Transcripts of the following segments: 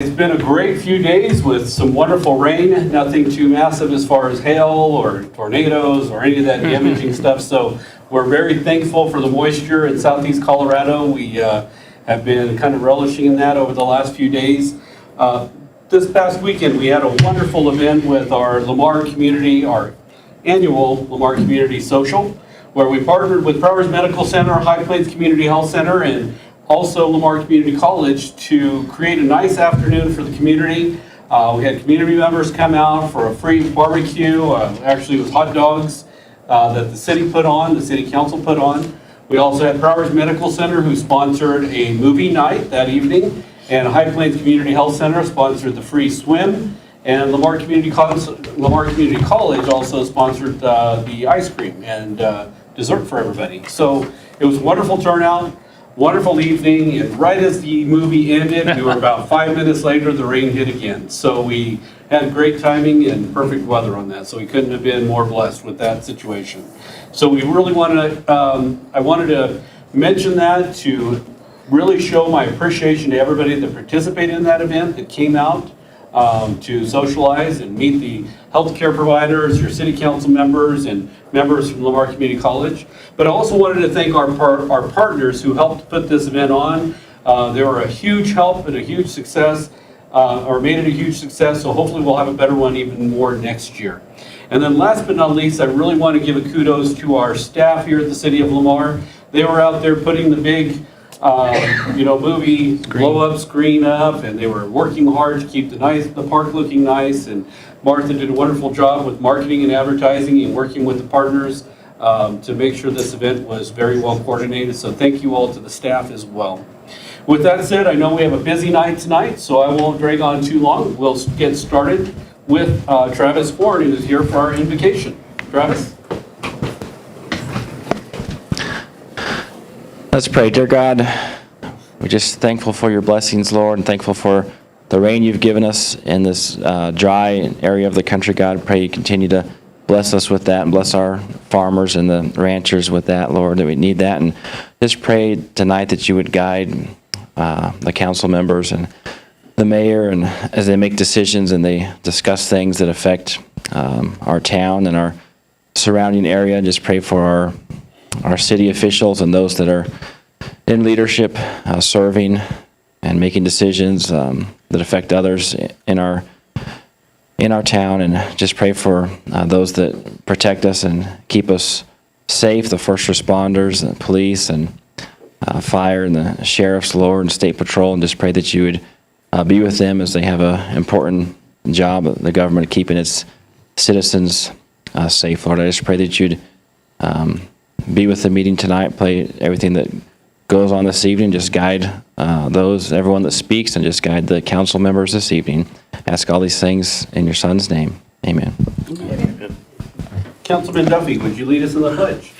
It's been a great few days with some wonderful rain, nothing too massive as far as hail or tornadoes or any of that damaging stuff. So we're very thankful for the moisture in southeast Colorado. We have been kind of relishing in that over the last few days. This past weekend, we had a wonderful event with our Lamar community, our annual Lamar Community Social, where we partnered with Prowers Medical Center, High Plains Community Health Center, and also Lamar Community College to create a nice afternoon for the community. We had community members come out for a free barbecue, actually with hot dogs that the city put on, the city council put on. We also had Prowers Medical Center who sponsored a movie night that evening, and High Plains Community Health Center sponsored the free swim, and Lamar Community College also sponsored the ice cream and dessert for everybody. So it was a wonderful turnout, wonderful evening, and right as the movie ended, we were about 5 minutes later, the rain hit again. So we had great timing and perfect weather on that, so we couldn't have been more blessed with that situation. So we really wanted to, I wanted to mention that to really show my appreciation to everybody that participated in that event, that came out to socialize and meet the healthcare providers, your city council members, and members from Lamar Community College. But I also wanted to thank our partners who helped put this event on. They were a huge help and a huge success, or made it a huge success, so hopefully we'll have a better one even more next year. And then last but not least, I really want to give a kudos to our staff here at the City of Lamar. They were out there putting the big movie blow-up screen up, and they were working hard to keep the park looking nice, and Martha did a wonderful job with marketing and advertising and working with the partners to make sure this event was very well coordinated, so thank you all to the staff as well. With that said, I know we have a busy night tonight, so I won't drag on too long. We'll get started with Travis Ford, who is here for our invocation. Travis? Let's pray. Dear God, we're just thankful for your blessings, Lord, and thankful for the rain you've given us in this dry area of the country. God, I pray you continue to bless us with that and bless our farmers and the ranchers with that, Lord, that we need that. And just pray tonight that you would guide the council members and the mayor, and as they make decisions and they discuss things that affect our town and our surrounding area. Just pray for our city officials and those that are in leadership, serving and making decisions that affect others in our town, and just pray for those that protect us and keep us safe, the first responders, the police, and fire, and the sheriffs, Lord, and state patrol, and just pray that you would be with them as they have an important job of the government keeping its citizens safe, Lord. I just pray that you'd be with the meeting tonight, play everything that goes on this evening, just guide everyone that speaks, and just guide the council members this evening. Ask all these things in your son's name. Amen. Amen. Councilman Duffy, would you lead us in the pledge?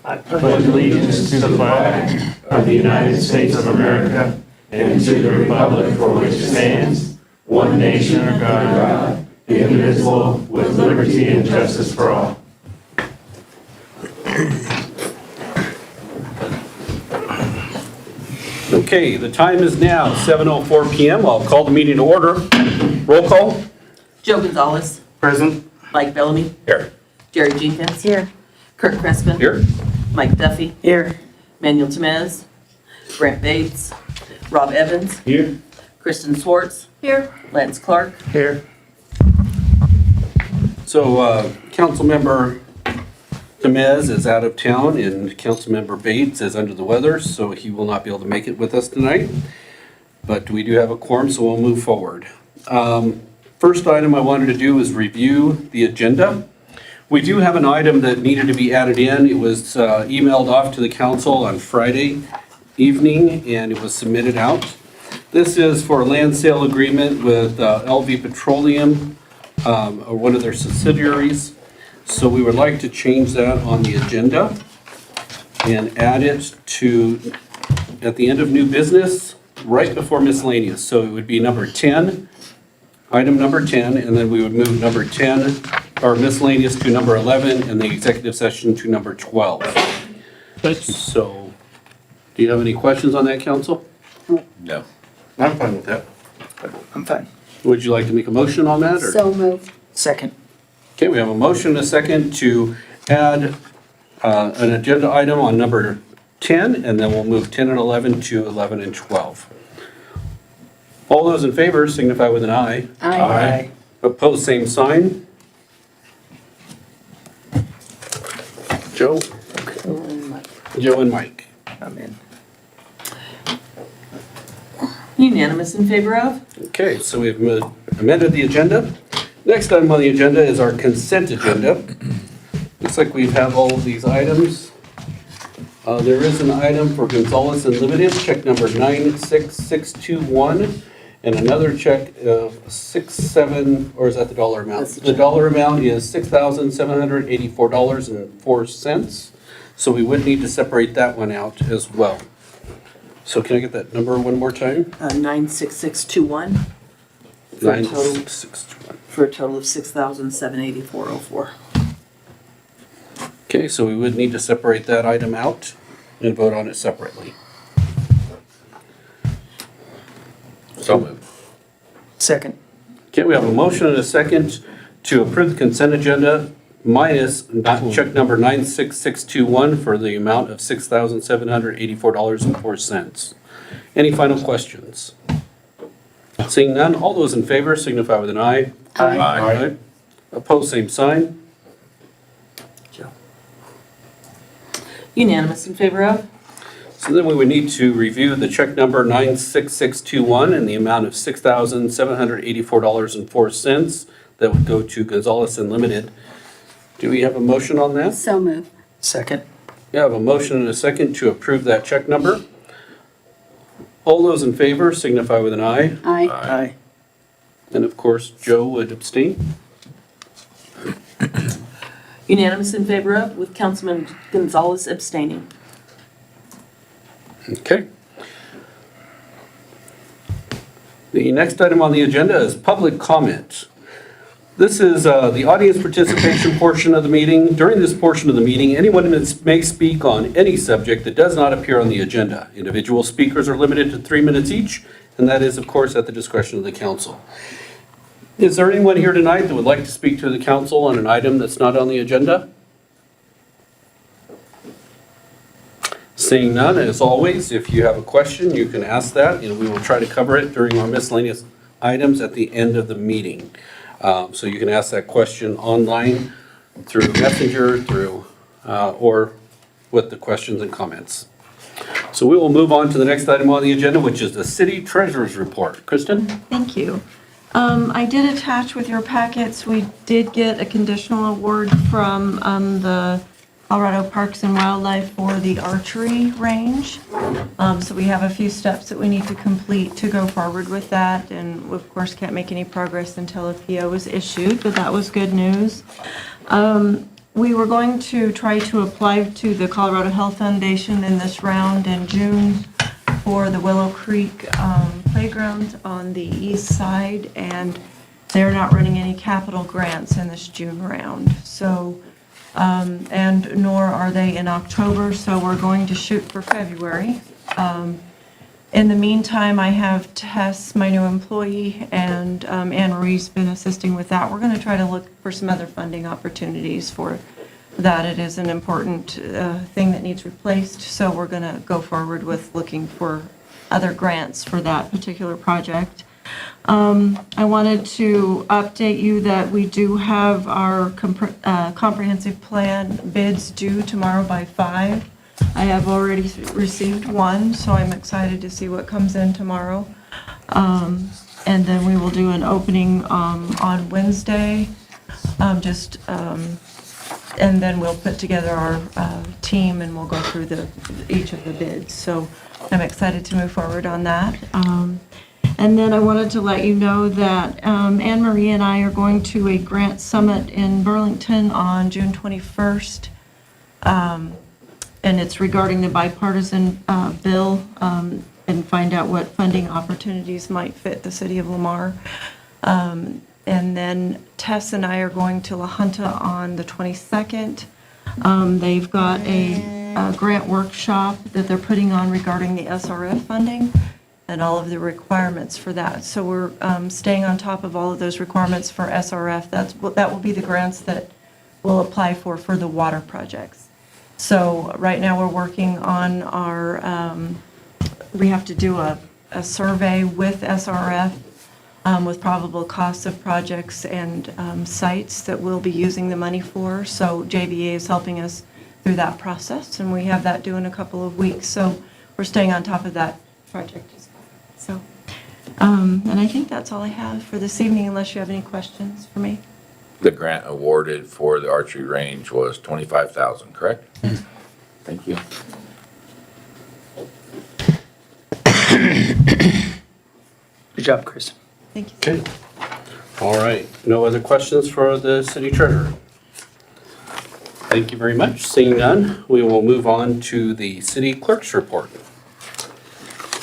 I pledge allegiance to the flag of the United States of America and to the republic for which it stands, one nation under God, indivisible, with liberty and justice for all. Okay, the time is now 7:04 p.m. I'll call the meeting to order. Roll call. Joe Gonzalez. Present. Mike Bellamy. Here. Jerry Jenkins. Here. Kurt Crespin. Here. Mike Duffy. Here. Manuel Temez. Brent Bates. Rob Evans. Here. Kristen Swartz. Here. Lance Clark. Here. So, Councilmember Temez is out of town, and Councilmember Bates is under the weather, so he will not be able to make it with us tonight. But we do have a quorum, so we'll move forward. First item I wanted to do is review the agenda. We do have an item that needed to be added in. It was emailed off to the council on Friday evening, and it was submitted out. This is for a land sale agreement with LV Petroleum, or one of their subsidiaries. So we would like to change that on the agenda and add it to, at the end of new business, right before miscellaneous. So it would be number 10, item number 10, and then we would move number 10, or miscellaneous, to number 11, and the executive session to number 12. So, do you have any questions on that, council? No. I'm fine with that. but I'm fine. Would you like to make a motion on that? Or? So moved. Second. Okay, we have a motion and a second to add an agenda item on number 10, and then we'll move 10 and 11 to 11 and 12. All those in favor signify with an aye. Aye. Opposed, same sign. Joe? Joe and Mike. I'm in. Unanimous in favor of? Okay, so we've amended the agenda. Next item on the agenda is our consent agenda. Looks like we have all of these items. There is an item for Gonzalez Unlimited, check number 96621, and another check of 67, or is that the dollar amount? That's the The check. dollar amount is $6,784.04. So we would need to separate that one out as well. So can I get that number one more time? 96621 for a total, 96621. for a total of $6,784.04. Okay, so we would need to separate that item out and vote on it separately. So moved. Second. Okay, we have a motion and a second to approve the consent agenda minus check number 96621 for the amount of $6,784.04. Any final questions? Seeing none, all those in favor signify with an aye. Aye. Opposed, same sign. Unanimous in favor of? So then we would need to review the check number 96621 in the amount of $6,784.04 that would go to Gonzalez Unlimited. Do we have a motion on that? So moved. Second. We have a motion and a second to approve that check number. All those in favor signify with an aye. Aye. Aye. And of course, Joe would abstain. Unanimous in favor of, with Councilman Gonzalez abstaining. Okay. The next item on the agenda is public comment. This is the audience participation portion of the meeting. During this portion of the meeting, anyone may speak on any subject that does not appear on the agenda. Individual speakers are limited to 3 minutes each, and that is, of course, at the discretion of the council. Is there anyone here tonight that would like to speak to the council on an item that's not on the agenda? Seeing none, as always, if you have a question, you can ask that, and we will try to cover it during our miscellaneous items at the end of the meeting. So you can ask that question online, through Messenger, or with the questions and comments. So we will move on to the next item on the agenda, which is the city treasurer's report. Kristen? Thank you. I did attach with your packets, we did get a conditional award from the Colorado Parks and Wildlife for the archery range. So we have a few steps that we need to complete to go forward with that, and we, of course, can't make any progress until a PO is issued, but that was good news. We were going to try to apply to the Colorado Health Foundation in this round in June for the Willow Creek playground on the east side, and they're not running any capital grants in this June round. So, and nor are they in October, so we're going to shoot for February. In the meantime, I have Tess, my new employee, and Anne Marie's been assisting with that. We're going to try to look for some other funding opportunities for that. It is an important thing that needs replaced, so we're going to go forward with looking for other grants for that particular project. I wanted to update you that we do have our comprehensive plan bids due tomorrow by 5. I have already received one, so I'm excited to see what comes in tomorrow. And then we will do an opening on Wednesday, and then we'll put together our team and we'll go through each of the bids. So I'm excited to move forward on that. And then I wanted to let you know that Anne Marie and I are going to a grant summit in Burlington on June 21st. And it's regarding the bipartisan bill and find out what funding opportunities might fit the city of Lamar. And then Tess and I are going to La Junta on the 22nd. They've got a grant workshop that they're putting on regarding the SRF funding. and all of the requirements for that. So we're staying on top of all of those requirements for SRF. That will be the grants that we'll apply for the water projects. So right now, we're working on our, we have to do a survey with SRF with probable costs of projects and sites that we'll be using the money for. So JVA is helping us through that process, and we have that due in a couple of weeks. So we're staying on top of that project as well. So, and I think that's all I have for this evening, unless you have any questions for me. The grant awarded for the archery range was $25,000, correct? Thank you. Good job, Chris. Thank you. Okay. All right. No other questions for the city treasurer? Thank you very much. Seeing none, we will move on to the city clerk's report.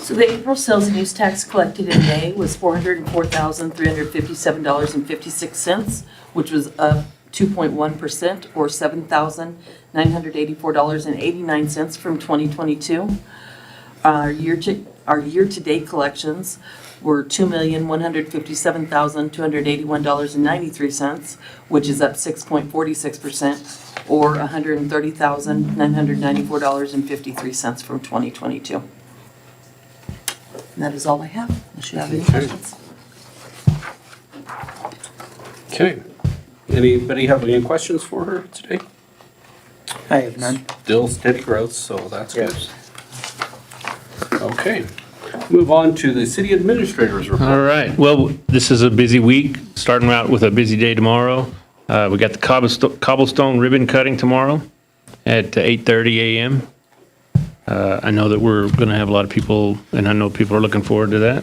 So the April sales and use tax collected in May was $404,357.56, which was up 2.1% or $7,984.89 from 2022. Our year-to-date collections were $2,157,281.93, which is up 6.46% or $130,994.53 from 2022. And that is all I have, unless you have any questions. Okay. Anybody have any questions for her today? I have none. Still steady growth, so that's good. Yes. Okay. Move on to the city administrator's report. All right. Well, this is a busy week, starting out with a busy day tomorrow. We got the cobblestone ribbon cutting tomorrow at 8:30 a.m. I know that we're going to have a lot of people, and I know people are looking forward to that.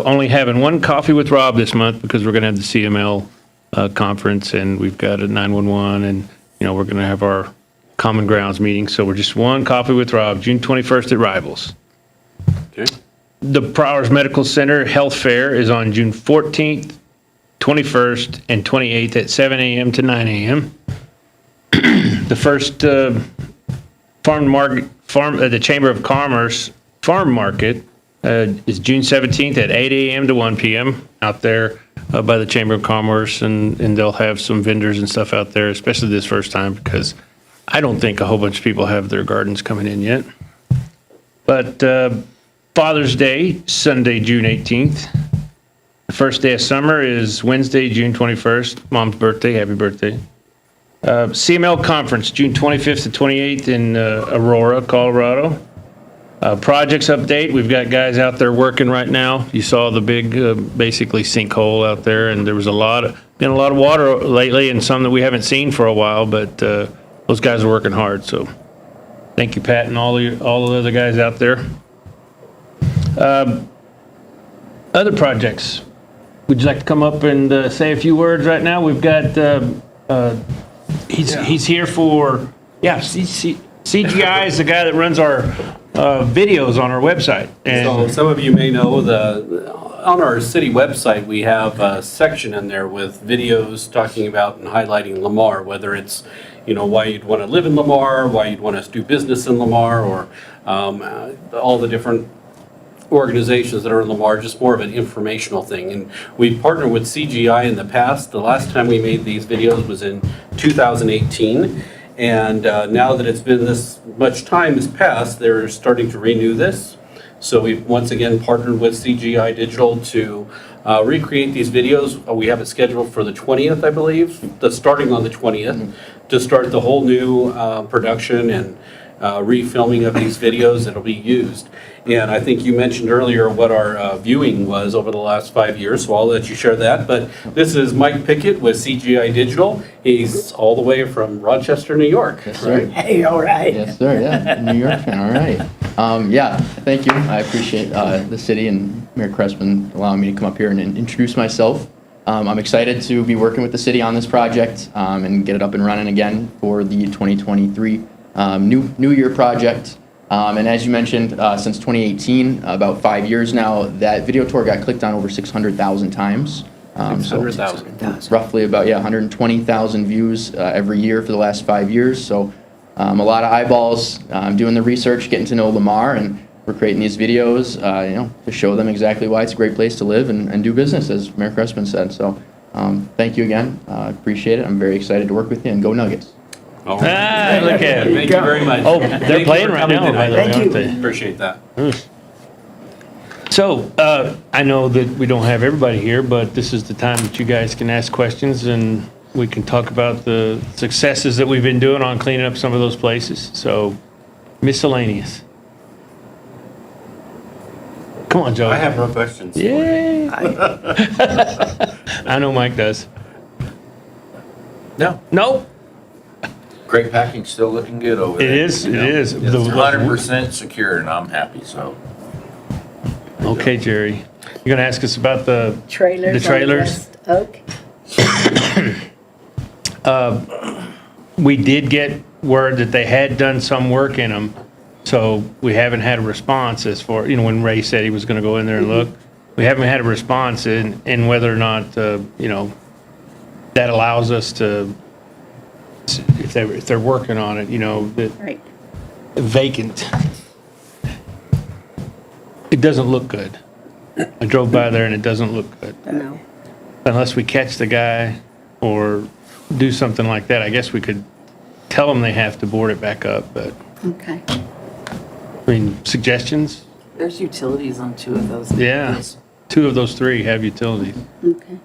Only having one coffee with Rob this month because we're going to have the CML conference, and we've got a 911, and we're going to have our Common Grounds meeting. So we're just one coffee with Rob, June 21st at Rivals. Okay. The Prowers Medical Center Health Fair is on June 14th, 21st, and 28th at 7 a.m. to 9 a.m. The first the Chamber of Commerce Farm Market is June 17th at 8 a.m. to 1 p.m. out there by the Chamber of Commerce, and they'll have some vendors and stuff out there, especially this first time, because I don't think a whole bunch of people have their gardens coming in yet. But Father's Day, Sunday, June 18th. The first day of summer is Wednesday, June 21st. Mom's birthday, happy birthday. CML Conference, June 25th to 28th in Aurora, Colorado. Projects update, we've got guys out there working right now. You saw the big, basically sinkhole out there, and there was been a lot of water lately, and some that we haven't seen for a while, but those guys are working hard, so thank you, Pat, and all the other guys out there. Other projects. Would you like to come up and say a few words right now? We've got, he's here for, CGI is the guy that runs our videos on our website. So And some of you may know on our city website, we have a section in there with videos talking about and highlighting Lamar, whether it's, why you'd want to live in Lamar, why you'd want to do business in Lamar, or all the different organizations that are in Lamar, just more of an informational thing. And we've partnered with CGI in the past. The last time we made these videos was in 2018. And now that it's been this much time has passed, they're starting to renew this. So we've once again partnered with CGI Digital to recreate these videos. We have it scheduled for the 20th, I believe, starting on the 20th, to start the whole new production and refilming of these videos that'll be used. And I think you mentioned earlier what our viewing was over the last 5 years, so I'll let you share that. But this is Mike Pickett with CGI Digital. He's all the way from Rochester, New York. Yes, sir. Hey, all right. Yes, sir. Yeah, New York fan. All right. Yeah, thank you. I appreciate the city and Mayor Crespin allowing me to come up here and introduce myself. I'm excited to be working with the city on this project and get it up and running again for the 2023 New Year project. And as you mentioned, since 2018, about 5 years now, that video tour got clicked on over 600,000 times. 600,000. Roughly about 120,000 views every year for the last 5 years. So a lot of eyeballs doing the research, getting to know Lamar, and we're creating these videos, to show them exactly why it's a great place to live and do business, as Mayor Cressman said. So thank you again. Appreciate it. I'm very excited to work with you, and go Nuggets. All right. Look at it. Thank you very much. Oh, Thank they're you playing for right coming now, by the way, tonight. aren't they? Appreciate that. So, I know that we don't have everybody here, but this is the time that you guys can ask questions and we can talk about the successes that we've been doing on cleaning up some of those places. So, miscellaneous. Come on, Joe. I have no questions. Yay! I know Mike does. No, No, Great Packing's still looking good over it there. is, it is. It's The- 100% secure, and I'm happy, so. Okay, Jerry. You're gonna ask us about the Trailers. The trailers? On West Oak. we did get word that they had done some work in them, so we haven't had a response as far, when Ray said he was gonna go in there and look. We haven't had a response in whether or not, that allows us to, if they're working on it, that Right. vacant. It doesn't look good. I drove by there and it doesn't look good. No. Unless we catch the guy or do something like that, I guess we could tell them they have to board it back up, but, Okay. I mean, suggestions? There's utilities on 2 of those. Yeah. 2 of those 3 have utilities. Okay.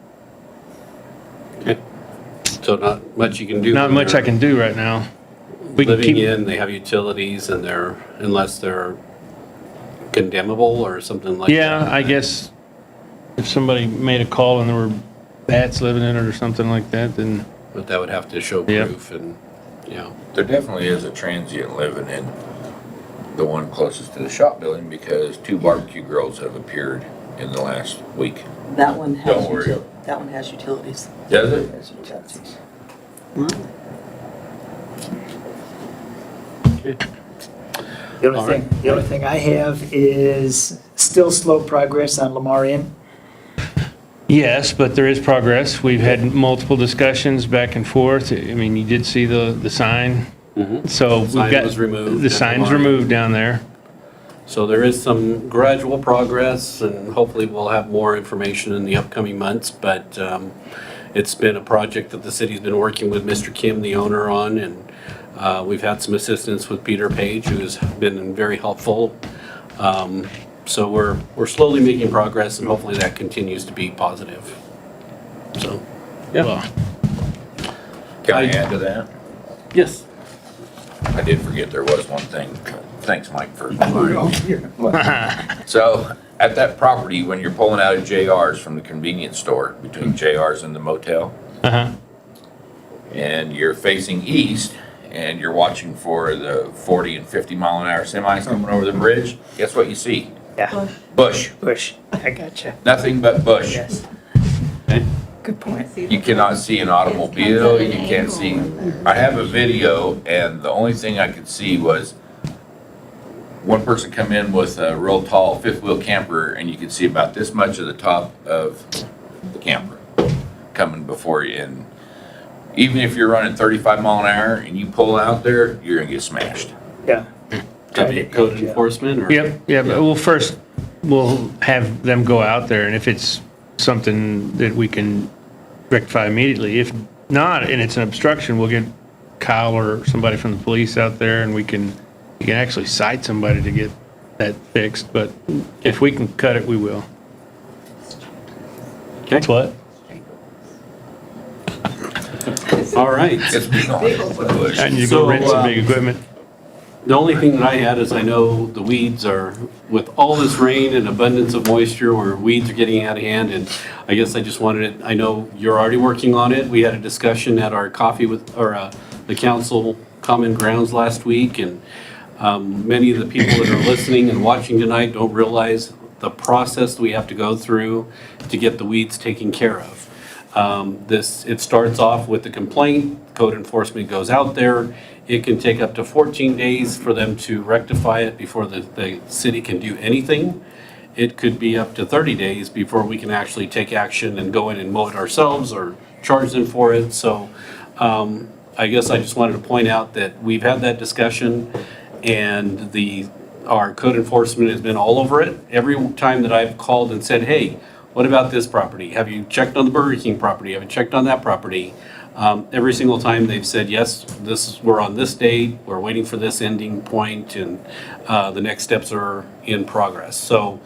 Okay. So not much you can do. Not much I can do right now. We can Living keep, in, they have utilities and unless they're condemnable or something like that. yeah, I guess if somebody made a call and there were bats living in it or something like that, then, But that would have to show Yep. proof and, There definitely is a transient living in the one closest to the shop building because 2 barbecue grills have appeared in the last week. That one has, Don't worry. that one has utilities. Does it? Has utilities. The only thing I have is still slow progress on Lamar Inn. yes, but there is progress. We've had multiple discussions back and forth. I mean, you did see the sign. So we've Sign got. was removed The at sign's Lamar. removed down there. So there is some gradual progress, and hopefully we'll have more information in the upcoming months, but it's been a project that the city's been working with Mr. Kim, the owner, on, and we've had some assistance with Peter Page, who has been very helpful. So we're slowly making progress, and hopefully that continues to be positive. So, Well, Can I add to that? yes. I did forget there was one thing. Thanks, Mike, for reminding me. So at that property, when you're pulling out of JR's from the convenience store between JR's and the motel, uh-huh. and you're facing east and you're watching for the 40 and 50 mile an hour semis coming over the bridge, guess what you see? Yeah, Bush. Bush. I gotcha. Nothing but bush. Yes. Okay. Good point. You cannot see an automobile, you can't see, I have a video and the only thing I could see was one person come in with a real tall fifth wheel camper and you could see about this much of the top of the camper coming before you. And even if you're running 35 mile an hour and you pull out there, you're gonna get smashed. Yeah. Code enforcement or? Yep, yeah, but well, first, we'll have them go out there, and if it's something that we can rectify immediately, if not, and it's an obstruction, we'll get Kyle or somebody from the police out there, and we can actually cite somebody to get that fixed, but if we can cut it, we will. Okay. What? All right. It's big on the bush. I need to go So, rent some big equipment. The only thing that I had is I know the weeds are, with all this rain and abundance of moisture, where weeds are getting out of hand, and I guess I just wanted it, I know you're already working on it. We had a discussion at our coffee with, or the council common grounds last week, and many of the people that are listening and watching tonight don't realize the process we have to go through to get the weeds taken care of. It starts off with the complaint, code enforcement goes out there. It can take up to 14 days for them to rectify it before the city can do anything. It could be up to 30 days before we can actually take action and go in and mow it ourselves or charge them for it. So I guess I just wanted to point out that we've had that discussion, and the our code enforcement has been all over it. Every time that I've called and said, hey, what about this property? Have you checked on the Burger King property? Have you checked on that property? Every single time they've said, yes, we're on this date, we're waiting for this ending point, and the next steps are in progress. So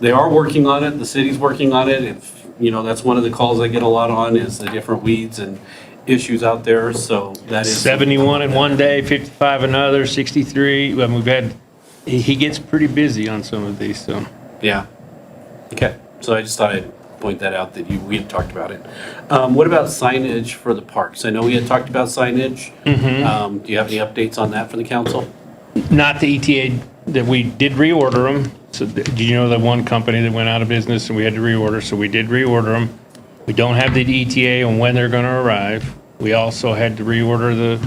they are working on it, the city's working on it. If, that's one of the calls I get a lot on, is the different weeds and issues out there, so that is. 71 in one day, 55 another, 63. I mean, he gets pretty busy on some of these, so. Yeah. Okay, so I just thought I'd point that out, that we had talked about it. What about signage for the parks? I know we had talked about signage. Do you have any updates on that for the council? Not the ETA, that we did reorder them. So do you know the one company that went out of business and we had to reorder? So we did reorder them. We don't have the ETA on when they're going to arrive. We also had to reorder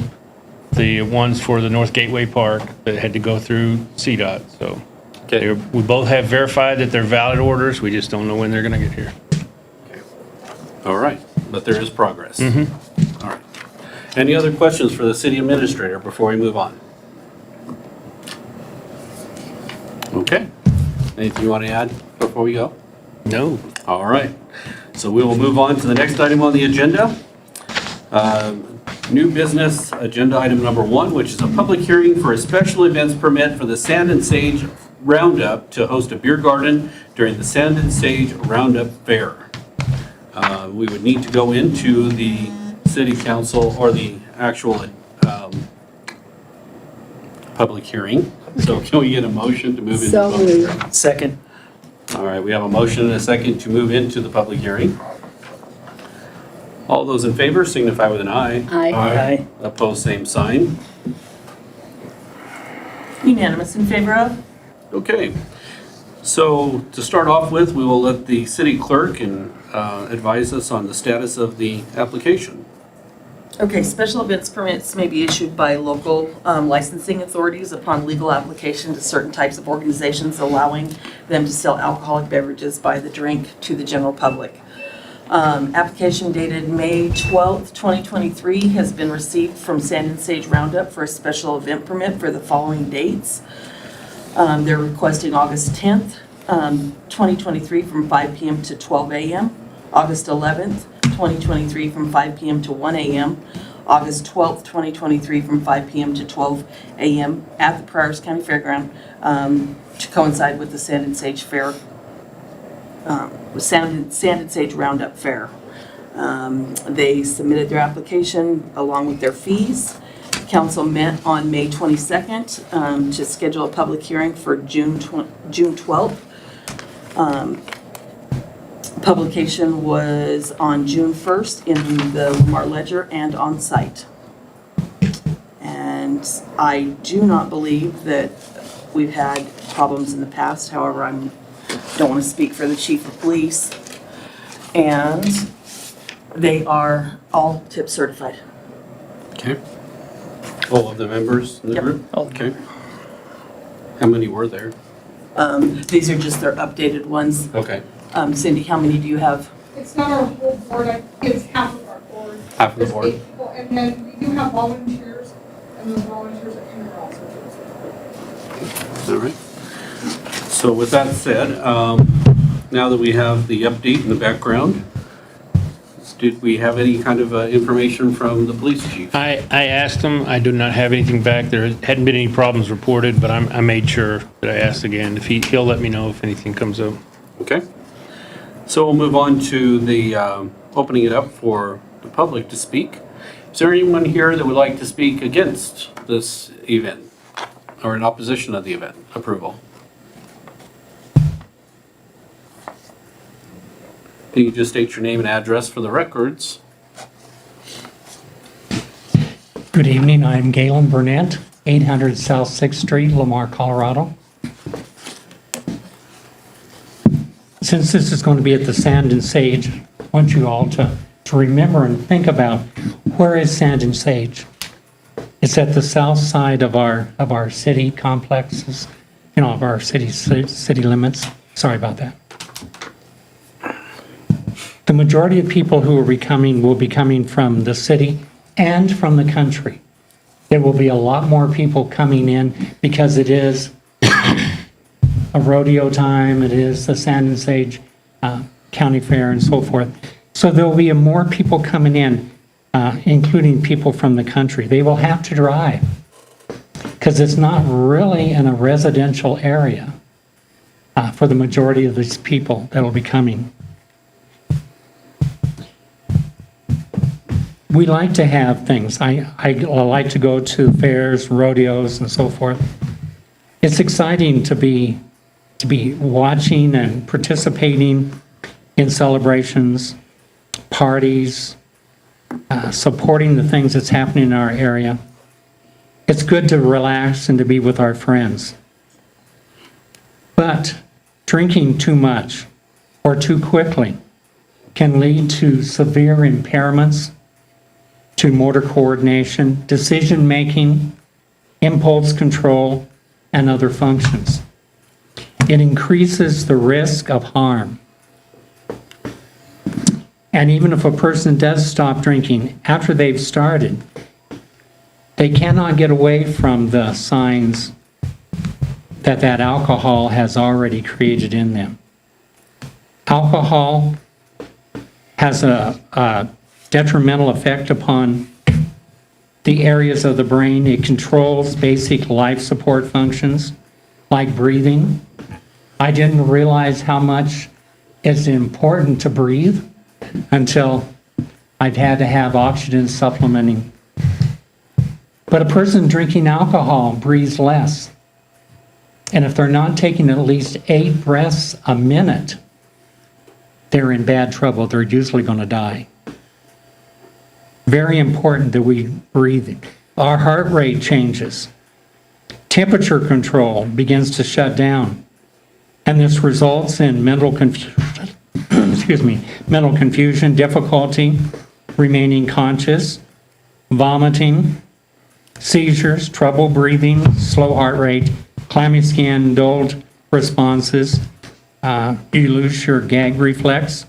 the ones for the North Gateway Park that had to go through CDOT. So Okay. we both have verified that they're valid orders. We just don't know when they're going to get here. All right, but there is progress. All right. Any other questions for the city administrator before we move on? Okay. Anything you want to add before we go? No. All right. So we will move on to the next item on the agenda. New business agenda item number 1, which is a public hearing for a special events permit for the Sand and Sage Roundup to host a beer garden during the Sand and Sage Roundup Fair. We would need to go into the city council or the actual public hearing. So can we get a motion to move into the public hearing? Second. All right, we have a motion and a second to move into the public hearing. All those in favor signify with an aye. Aye. Opposed, same sign. Unanimous in favor of? Okay. So to start off with, we will let the city clerk advise us on the status of the application. Okay, special events permits may be issued by local licensing authorities upon legal application to certain types of organizations, allowing them to sell alcoholic beverages by the drink to the general public. Application dated May 12th, 2023 has been received from Sand and Sage Roundup for a special event permit for the following dates. They're requesting August 10th, 2023 from 5 p.m. to 12 a.m., August 11th, 2023 from 5 p.m. to 1 a.m., August 12th, 2023 from 5 p.m. to 12 a.m. at the Pryor's County Fairground to coincide with the Sand and Sage Fair, Sand and Sage Roundup Fair. They submitted their application along with their fees. Council met on May 22nd to schedule a public hearing for June 12th. Publication was on June 1st in the Lamar Ledger and on site. And I do not believe that we've had problems in the past. However, I don't want to speak for the chief of police. And they are all tip certified. Okay. All of the members in the Yep. group? Okay. How many were there? These are just their updated ones. Okay. Cindy, how many do you have? It's not our whole board, I think it's half of our board. Half of the There's board. 8 people, and then we do have volunteers, and those volunteers that come here also. All right. So with that said, now that we have the update in the background, did we have any kind of information from the police chief? I asked him, I do not have anything back. There hadn't been any problems reported, but I made sure that I asked again. If he'll let me know if anything comes up. Okay. So we'll move on to the opening it up for the public to speak. Is there anyone here that would like to speak against this event or in opposition of the event approval? Can you just state your name and address for the records? Good evening, I'm Galen Burnett, 800 South 6th Street, Lamar, Colorado. Since this is going to be at the Sand and Sage, I want you all to remember and think about, where is Sand and Sage? It's at the south side of our city complexes, of our city limits. Sorry about that. The majority of people who will be coming from the city and from the country. There will be a lot more people coming in because it is a rodeo time, it is the Sand and Sage County Fair and so forth. So there will be more people coming in, including people from the country. They will have to drive because it's not really in a residential area for the majority of these people that will be coming. We like to have things. I like to go to fairs, rodeos, and so forth. It's exciting to be watching and participating in celebrations, parties, supporting the things that's happening in our area. It's good to relax and to be with our friends. But drinking too much or too quickly can lead to severe impairments to motor coordination, decision-making, impulse control, and other functions. It increases the risk of harm. And even if a person does stop drinking after they've started, they cannot get away from the signs that alcohol has already created in them. Alcohol has a detrimental effect upon the areas of the brain. It controls basic life support functions like breathing. I didn't realize how much it's important to breathe until I've had to have oxygen supplementing. But a person drinking alcohol breathes less. And if they're not taking at least 8 breaths a minute, they're in bad trouble. They're usually going to die. Very important that we breathe. Our heart rate changes. Temperature control begins to shut down. And this results in mental confusion, mental confusion, difficulty remaining conscious, vomiting, seizures, trouble breathing, slow heart rate, clammy skin, dulled responses. You lose your gag reflex,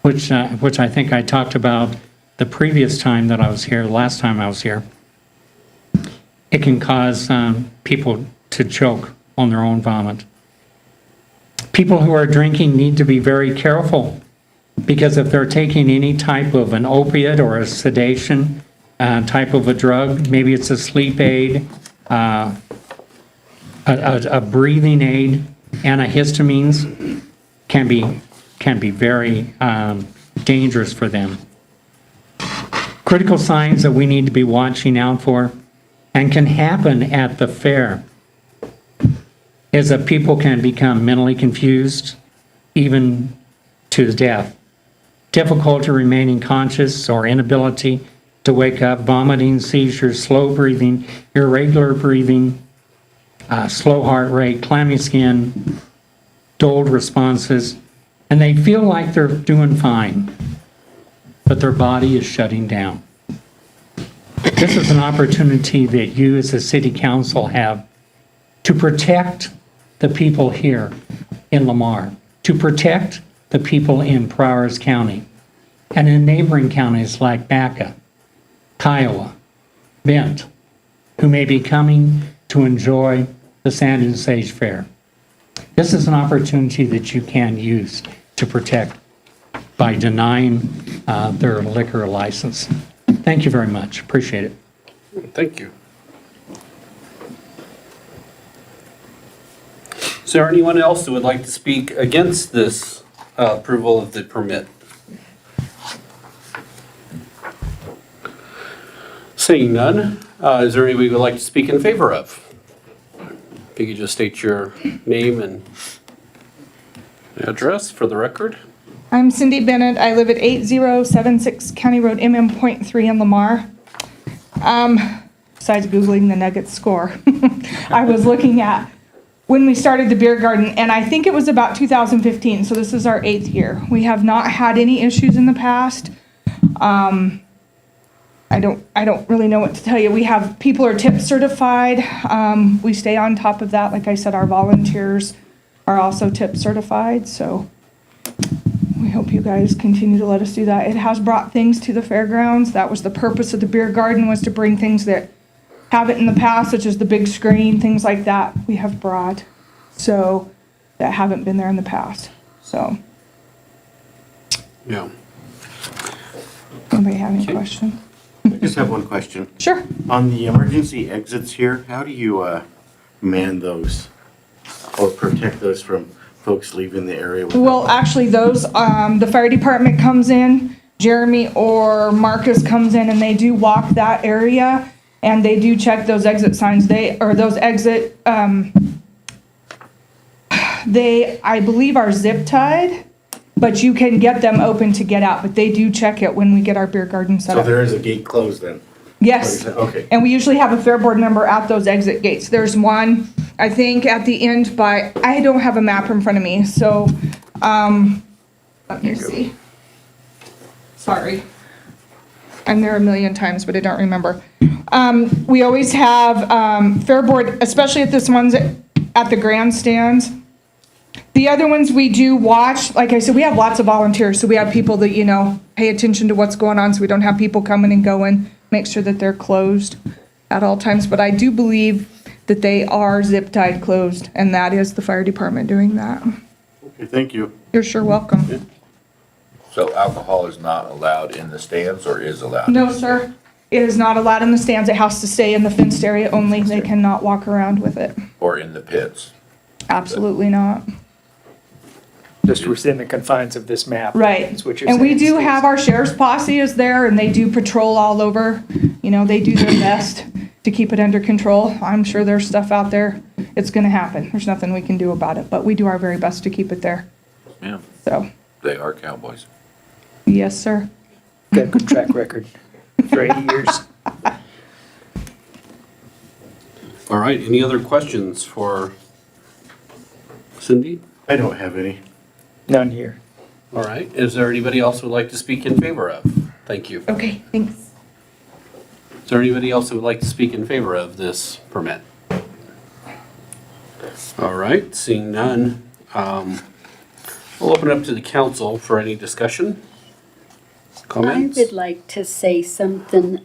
which I think I talked about the previous time that I was here, last time I was here. It can cause people to choke on their own vomit. People who are drinking need to be very careful because if they're taking any type of an opiate or a sedation type of a drug, maybe it's a sleep aid, a breathing aid, antihistamines can be very dangerous for them. Critical signs that we need to be watching out for and can happen at the fair is that people can become mentally confused, even to death. Difficulty remaining conscious or inability to wake up, vomiting, seizures, slow breathing, irregular breathing, slow heart rate, clammy skin, dulled responses, and they feel like they're doing fine, but their body is shutting down. This is an opportunity that you as a city council have to protect the people here in Lamar, to protect the people in Prowers County and in neighboring counties like Baca, Kiowa, Bent, who may be coming to enjoy the Sand and Sage Fair. This is an opportunity that you can use to protect by denying their liquor license. Thank you very much. Appreciate it. Thank you. Is there anyone else who would like to speak against this approval of the permit? Seeing none, is there anybody who would like to speak in favor of? If you could just state your name and address for the record. I'm Cindy Bennett. I live at 8076 County Road, MM.3 in Lamar. Besides Googling the Nuggets score, I was looking at when we started the beer garden, and I think it was about 2015, so this is our 8th year. We have not had any issues in the past. I don't really know what to tell you. We have, people are tip certified. We stay on top of that. Like I said, our volunteers are also tip certified, so we hope you guys continue to let us do that. It has brought things to the fairgrounds. That was the purpose of the beer garden, was to bring things that haven't in the past, such as the big screen, things like that we have brought. So, that haven't been there in the past, so. Yeah. Anybody have any questions? I just have one question. Sure. On the emergency exits here, how do you man those or protect those from folks leaving the area? Well, actually, those, the fire department comes in, Jeremy or Marcus comes in, and they do walk that area, and they do check those exit signs. Those exit, they, I believe, are zip tied, but you can get them open to get out, but they do check it when we get our beer garden set So up. there is a gate closed then? Yes. Okay. And we usually have a fair board number at those exit gates. There's one, I think, at the end by, I don't have a map in front of me, so, let me see. Sorry. I'm there a million times, but I don't remember. We always have, fair board, especially at this one's at the grandstands. The other ones we do watch, like I said, we have lots of volunteers, so we have people that, you know, pay attention to what's going on, so we don't have people coming and going, make sure that they're closed at all times, but I do believe that they are zip tied closed, and that is the fire department doing that. Okay, thank you. You're sure welcome. So alcohol is not allowed in the stands or is allowed? No, sir, it is not allowed in the stands, it has to stay in the fenced area only, they cannot walk around with it, Or in the pits? absolutely not. Just within the confines of this map. Right. That's what you're And we saying, do Steve. have our sheriff's posse is there, and they do patrol all over. You know, they do their best to keep it under control. I'm sure there's stuff out there. It's gonna happen. There's nothing we can do about it, but we do our very best to keep it there. Yeah, So, they are cowboys. yes, sir. Got a good track record for 80 years. All right, any other questions for Cindy? I don't have any. None here. All right, is there anybody else who would like to speak in favor of? Thank you. Okay, thanks. Is there anybody else who would like to speak in favor of this permit? All right, seeing none, we'll open it up to the council for any discussion. Comments? I would like to say something,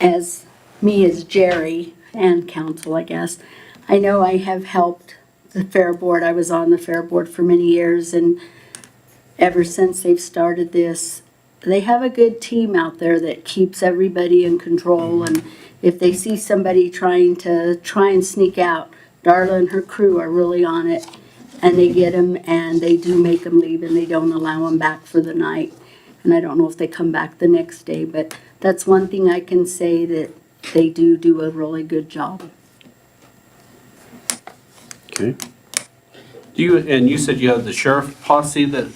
as Jerry and council, I guess. I know I have helped the Fair Board. I was on the Fair Board for many years, and ever since they've started this, they have a good team out there that keeps everybody in control. And if they see somebody trying and sneak out, Darla and her crew are really on it. And they get them, and they do make them leave, and they don't allow them back for the night. And I don't know if they come back the next day, but that's one thing I can say, that they do a really good job. Okay. And you said you have the sheriff posse that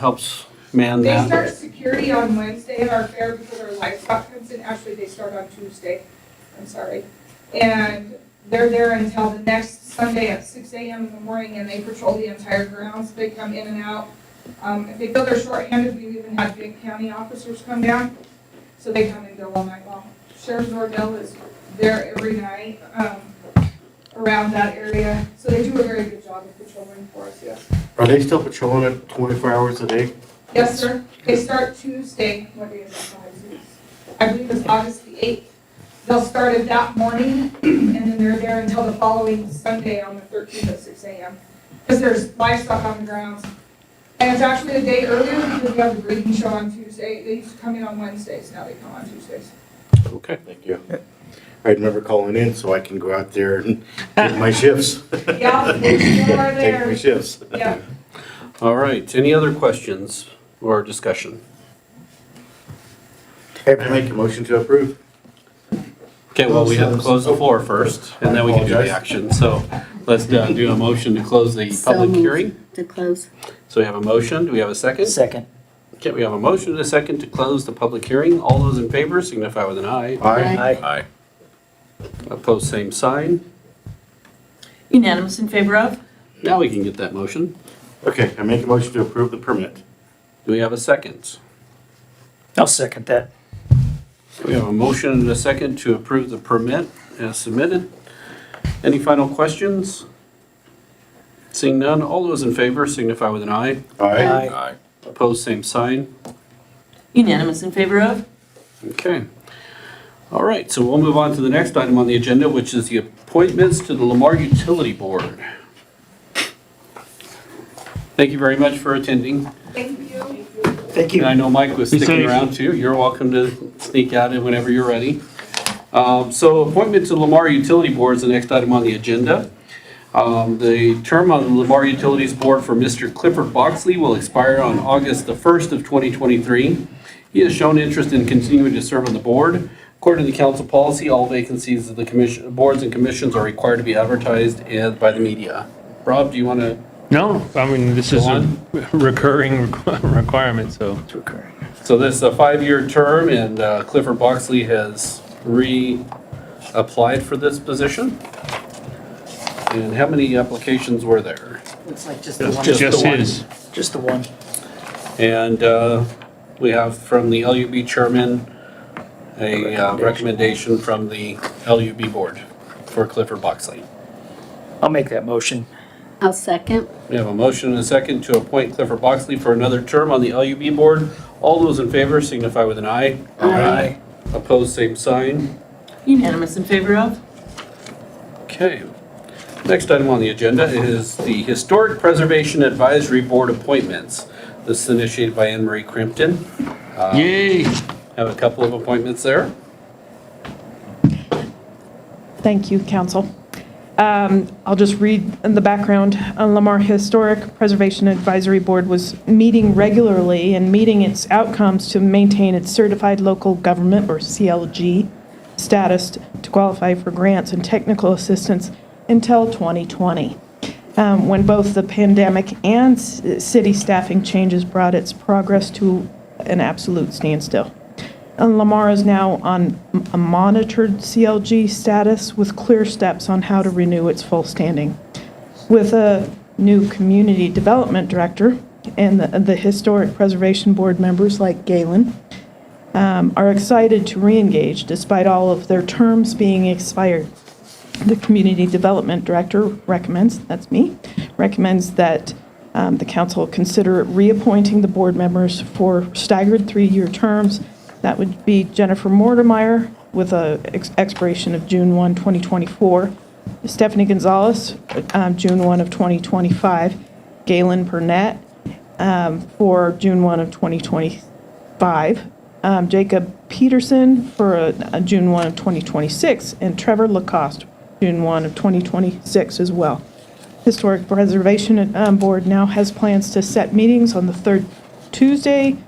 helps man They that? start security on Wednesday at our fair because our livestock comes in. Actually, they start on Tuesday. I'm sorry. And they're there until the next Sunday at 6 a.m. in the morning, and they patrol the entire grounds. They come in and out. If they feel they're shorthanded, we even had big county officers come down. So they come and go all night long. Sheriff Nordell is there every night around that area. So they do a very good job of patrolling for us, yes. Are they still patrolling it 24 hours a day? Yes, sir. They start Tuesday. What day is that? I believe it's August the 8th. They'll start it that morning, and then they're there until the following Sunday on the 13th at 6 a.m. Because there's livestock on the grounds. And it's actually a day earlier because we have the breeding show on Tuesday. They used to come in on Wednesdays, now they come on Tuesdays. Okay. Thank you. I remember calling in so I can go out there and take my shifts. Yeah, they still are Take my there. shifts. Yeah. All right, any other questions or discussion? I make a motion to approve. Okay, well, we have to close the floor first, and then we can do the Apologize. action. So let's do a motion to close the public moved. hearing. To close. So we have a motion, do we have a second? Second. Okay, we have a motion and a second to close the public hearing. All those in favor signify with an aye. Aye. Aye. Opposed, same sign. Unanimous in favor of? Now we can get that motion. Okay, I make a motion to approve the permit. Do we have a second? I'll second that. We have a motion and a second to approve the permit as submitted. Any final questions? Seeing none, all those in favor signify with an aye. Aye. Aye. Opposed, same sign. Unanimous in favor of? Okay. All right, so we'll move on to the next item on the agenda, which is the appointments to the Lamar Utility Board. Thank you very much for attending. Thank you. And I know Mike was Be sticking safe. around too. You're welcome to sneak out in whenever you're ready. So appointment to Lamar Utility Board is the next item on the agenda. The term on the Lamar Utilities Board for Mr. Clifford Boxley will expire on August the 1st of 2023. He has shown interest in continuing to serve on the board. According to the council policy, all vacancies of the commission, boards and commissions are required to be advertised and by the media. Rob, do you want to? No, I mean, this is Go a on. recurring requirement, so. It's recurring. So this is a 5-year term, and Clifford Boxley has reapplied for this position. And how many applications were there? Looks like just the one. Just Just the one. his. Just the one. And we have from the LUB chairman, a recommendation from the LUB board for Clifford Boxley. I'll make that motion. I'll second. We have a motion and a second to appoint Clifford Boxley for another term on the LUB board. All those in favor signify with an aye. Aye. Opposed, same sign. Unanimous in favor of? Okay. Next item on the agenda is the Historic Preservation Advisory Board appointments. This is initiated by Anne Marie Crimpton. Yay! Have a couple of appointments there. Thank you, council. I'll just read in the background. Lamar Historic Preservation Advisory Board was meeting regularly and meeting its outcomes to maintain its certified local government, or CLG, status to qualify for grants and technical assistance until 2020, when both the pandemic and city staffing changes brought its progress to an absolute standstill. Lamar is now on a monitored CLG status with clear steps on how to renew its full standing. With a new community development director and the Historic Preservation Board members like Galen are excited to re-engage despite all of their terms being expired. The community development director recommends, that's me, recommends that the council consider reappointing the board members for staggered 3-year terms. That would be Jennifer Mortimer with a expiration of June 1, 2024, Stephanie Gonzalez, June 1 of 2025, Galen Burnett for June 1 of 2025, Jacob Peterson for June 1 of 2026, and Trevor Lacoste, June 1 of 2026 as well. Historic Preservation Board now has plans to set meetings on the third Tuesday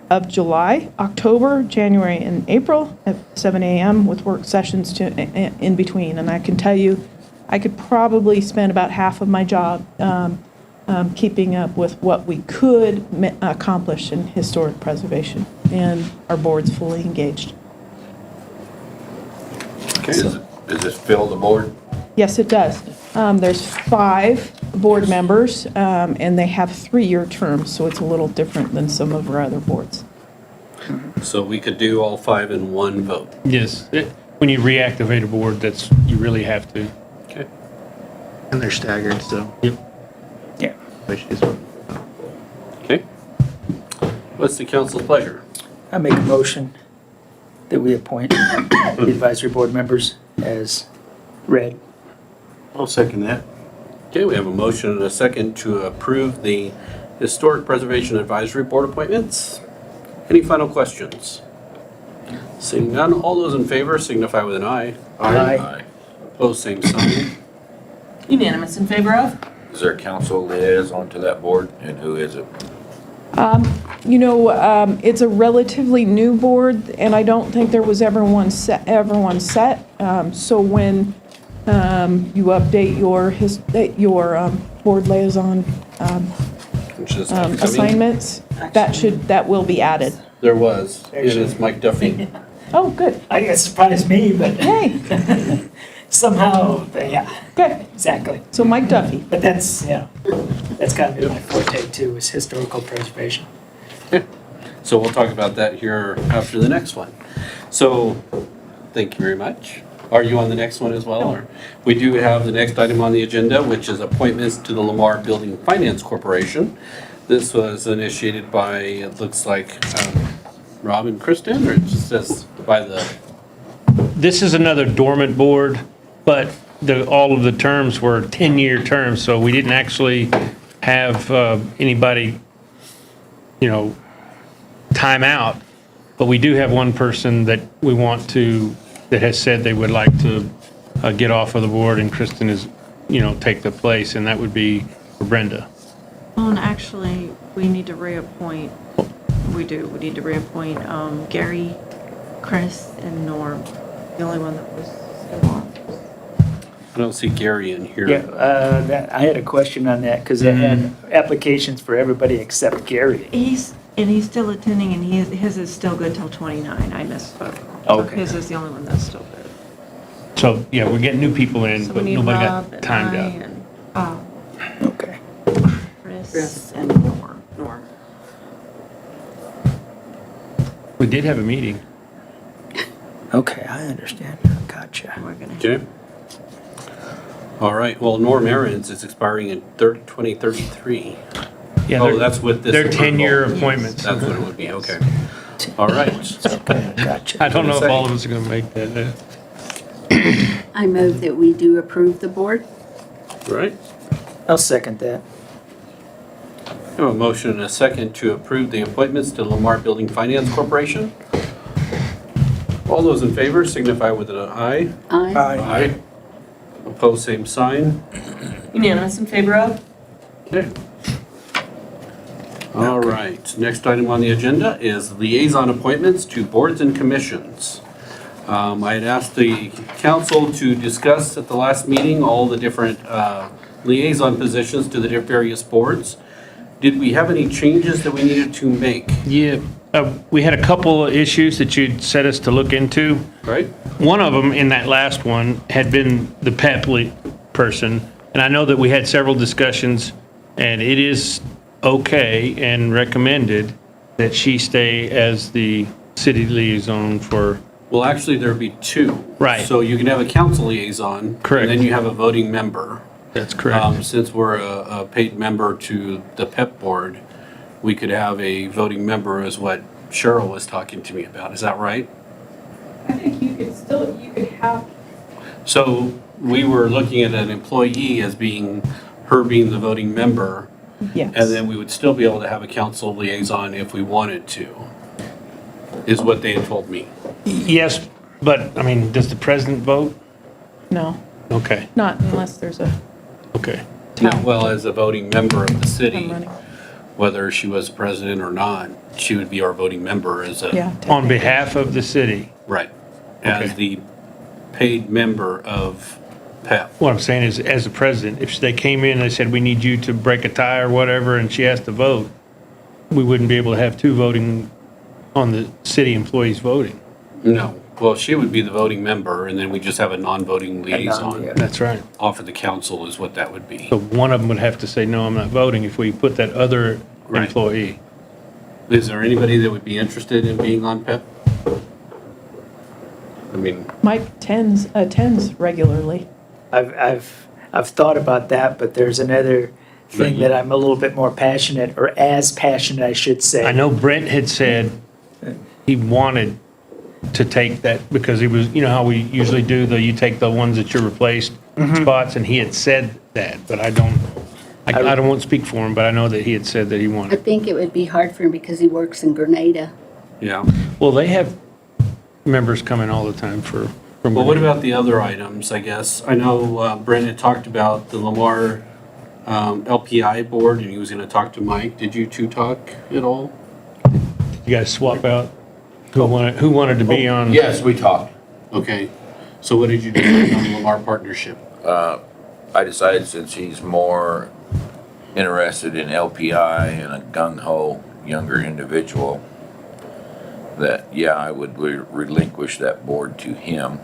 of July, October, January, and April at 7 a.m. with work sessions in between. And I can tell you, I could probably spend about half of my job keeping up with what we could accomplish in historic preservation. And our board's fully engaged. Okay. Does this fill the board? Yes, it does. There's 5 board members, and they have 3-year terms, so it's a little different than some of our other boards. So we could do all 5 in one vote. Yes. When you reactivate a board, that's, you really have to. Okay. And they're staggered, so. Yep. Yeah. Okay. What's the council's pleasure? I make a motion that we appoint the advisory board members as read. I'll second that. Okay, we have a motion and a second to approve the Historic Preservation Advisory Board appointments. Any final questions? Seeing none, all those in favor signify with an aye. Aye. Opposed, same sign. Unanimous in favor of? Is there a council liaison to that board, and who is it? It's a relatively new board, and I don't think there was ever one set. So when you update your board liaison Which is upcoming. assignments, that will be added. There was. It is Mike Duffy. Oh, good. I guess it surprised me, but Hey, somehow, yeah, good. exactly. So Mike Duffy. But that's kind of been my forte too, is historical preservation. So we'll talk about that here after the next one. So, thank you very much. Are you on the next one as well? Or we do have the next item on the agenda, which is appointments to the Lamar Building Finance Corporation. This was initiated by, it looks like, Rob and Kristen, or it just says by the, This is another dormant board, but all of the terms were 10-year terms, so we didn't actually have anybody, time out. But we do have one person that we want to, that has said they would like to get off of the board, and Kristen is, take the place, and that would be Brenda. Well, and actually, we need to reappoint, we need to reappoint Gary, Chris, and Norm. The only one that was still on. I don't see Gary in here. Yeah, I had a question on that because they had applications for everybody except Gary. He's still attending, and his is still good till 29. I misspoke. Okay. His is the only one that's still good. So, yeah, we're getting new people in, So but we need nobody Rob got and timed I out. and Okay. Chris and Norm. We did have a meeting. Okay, I understand. Gotcha. we're gonna. Okay. All right, well, Norm Aaron's is expiring in 2033. Yeah, Oh, they're- that's with this. They're approval. 10-year appointments. That's what it would be, okay. All right. Gotcha. I don't know if all of us are going to make that. I move that we do approve the board. Right. I'll second that. I have a motion and a second to approve the appointments to Lamar Building Finance Corporation. All those in favor signify with an aye. Aye. Aye. Opposed, same sign. Unanimous in favor of? Okay. All right, next item on the agenda is liaison appointments to boards and commissions. I had asked the council to discuss at the last meeting all the different liaison positions to the various boards. Did we have any changes that we needed to make? Yeah, we had a couple of issues that you'd set us to look into. Right? One of them in that last one had been the PEP person, and I know that we had several discussions, and it is okay and recommended that she stay as the city liaison for, Well, actually, there'd be two. Right. So you can have a council liaison. Correct. And then you have a voting member. that's correct. Since we're a paid member to the PEP board, we could have a voting member is what Cheryl was talking to me about. Is that right? I think you could have. So we were looking at an employee as being, her being the voting member. Yes. And then we would still be able to have a council liaison if we wanted to, is what they had told me. Yes, but, I mean, does the president vote? No, Okay, not unless there's a okay. Yeah, well, as a voting member of the city, running. whether she was president or not, she would be our voting member as a. Yeah. On behalf of the city. Right. As Okay. the paid member of PEP. What I'm saying is, as the president, if they came in and they said, we need you to break a tie or whatever, and she has to vote, we wouldn't be able to have two voting on the city employees voting. No. Well, she would be the voting member, and then we just have a non-voting liaison. yeah. That's right. Off of the council is what that would be. So one of them would have to say, no, I'm not voting, if we put that other Right. employee. Is there anybody that would be interested in being on PEP? I mean, Mike attends regularly. I've thought about that, but there's another thing that I'm a little bit more passionate, or as passionate, I should say. I know Brent had said he wanted to take that, because he was, you know how we usually do, you take the ones that you replaced spots, and he had said that, but I don't want to speak for him, but I know that he had said that he I wanted. think it would be hard for him because he works in Grenada. yeah. Well, they have members coming all the time from. Well, what about the other items, I guess? I know Brent had talked about the Lamar LPI board, and he was going to talk to Mike. Did you two talk at all? You guys swap out who wanted to be on? Yes, we talked. Okay. So what did you decide on the Lamar partnership? I decided, since he's more interested in LPI and a gung-ho younger individual, that, yeah, I would relinquish that board to him.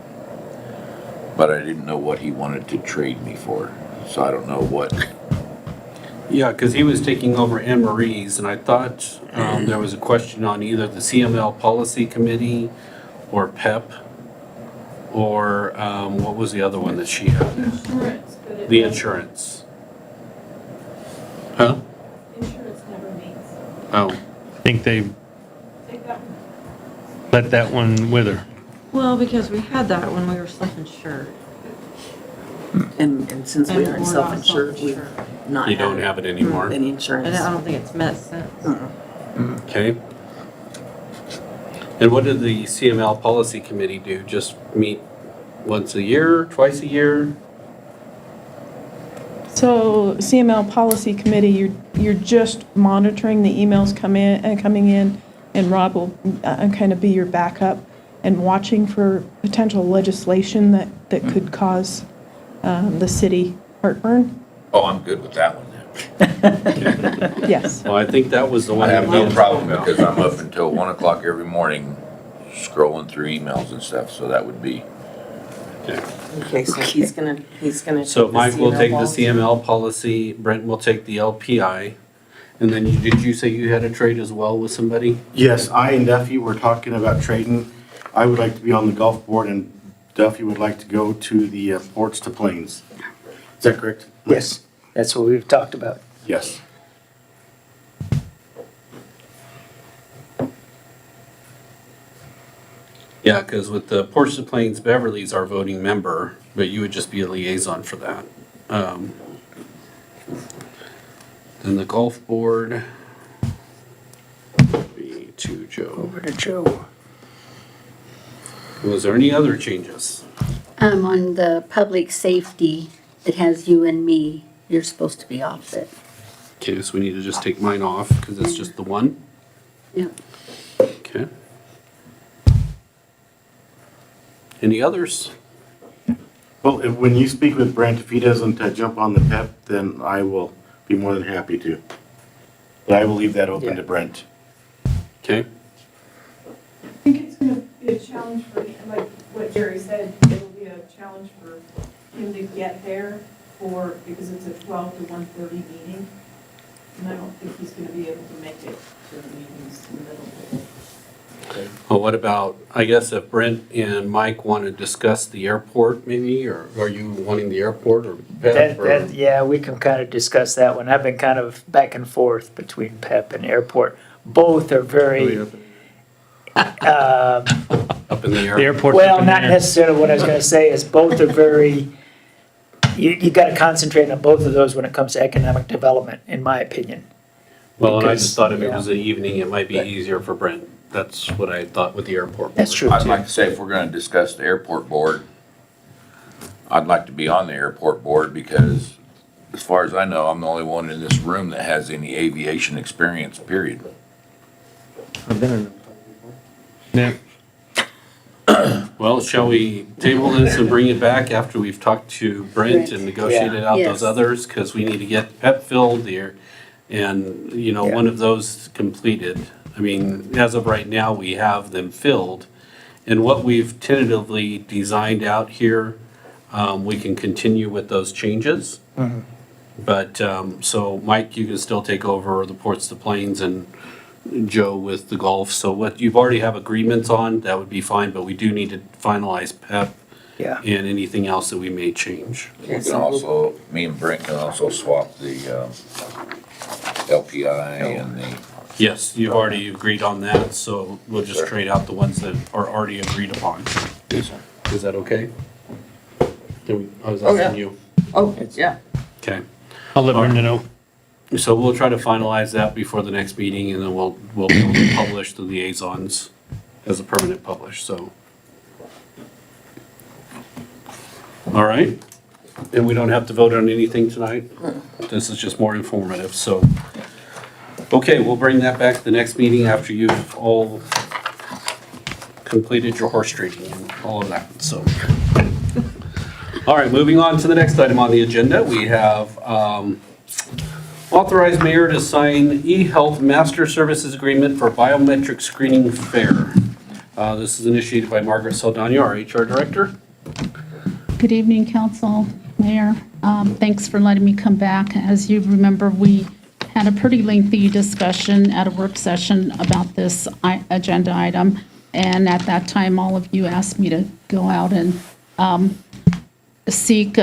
But I didn't know what he wanted to trade me for, so I don't know what. Yeah, because he was taking over Anne Marie's, and I thought there was a question on either the CML Policy Committee or PEP, or what was the other one that she had? Insurance, but it The doesn't- insurance. Huh? Insurance never meets. Oh, I think they Take that one. let that one wither. Well, because we had that when we were self-insured. And since we aren't self-insured, we're not. You don't have it anymore. Any insurance. And I don't think it's met since. Okay. And what did the CML policy committee do? Just meet once a year, twice a year? So CML Policy Committee, you're just monitoring the emails coming in, and Rob will kind of be your backup and watching for potential legislation that could cause the city heartburn. Oh, I'm good with that one then. Yes. Well, I think that was the one. I have that we no had problem talked because about. I'm up until 1 o'clock every morning scrolling through emails and stuff, so that would be. Okay, so he's gonna. So take the Mike will CML take the policy. CML policy, Brent will take the LPI. And then did you say you had a trade as well with somebody? Yes, I and Duffy were talking about trading. I would like to be on the golf board and Duffy would like to go to the Ports to Plains. Is that correct? Yes, that's what we've talked about. Yes. Yeah, because with the Ports of Plains, Beverly's our voting member, but you would just be a liaison for that. Then the golf board would be to Joe. Over to Joe. Was there any other changes? On the public safety, it has you and me. You're supposed to be off it. Okay, so we need to just take mine off because it's just the one. Yep. Okay. Any others? Well, when you speak with Brent, if he doesn't jump on the PEP, then I will be more than happy to. But I will leave that open Yeah. to Brent. Okay. I think it's gonna be a challenge for, like what Jerry said, it'll be a challenge for him to get there because it's a 12 to 1:30 meeting. And I don't think he's gonna be able to make it to the meetings in the middle. Well, what about, I guess if Brent and Mike want to discuss the airport maybe, or are you wanting the airport or PEP? or- Yeah, we can kind of discuss that one. I've been kind of back and forth between PEP and airport. Both are very, Up in the air? The airport's well, up in not there. necessarily what I was gonna say is both are very, you gotta concentrate on both of those when it comes to economic development, in my opinion. Well, and I Because, just thought if it yeah. was the evening, it might be easier for Brent. That's what I thought with the airport. That's true I'd too. like to say if we're gonna discuss the airport board, I'd like to be on the airport board because as far as I know, I'm the only one in this room that has any aviation experience, period. Yeah. Well, shall we table this and bring it back after we've talked to Brent and negotiated out Yes. those others? Because we need to get PEP filled there and, Yeah. one of those completed. I mean, as of right now, we have them filled. And what we've tentatively designed out here, we can continue with those changes. But, so Mike, you can still take over the Ports to Plains and Joe with the golf. So what you've already have agreements on, that would be fine, but we do need to finalize PEP Yeah. and anything else that we may change. We can also, me and Brent can also swap the LPI and the, Yes, you've already agreed on that, so we'll just trade out the ones that are already agreed upon. Is that okay? I was Oh, yeah. asking you. Oh, yeah. Okay. I'll let Brenda know. So we'll try to finalize that before the next meeting, and then we'll publish the liaisons as a permanent publish, so. All right, and we don't have to vote on anything tonight? This is just more informative, so. Okay, we'll bring that back to the next meeting after you've all completed your horse trading and all of that, so. All right, moving on to the next item on the agenda, we have, authorize mayor to sign e-health master services agreement for biometric screening fair. This is initiated by Margaret Saldana, our HR director. Good evening, council, mayor. Thanks for letting me come back. As you remember, we had a pretty lengthy discussion at a work session about this agenda item. And at that time, all of you asked me to go out and seek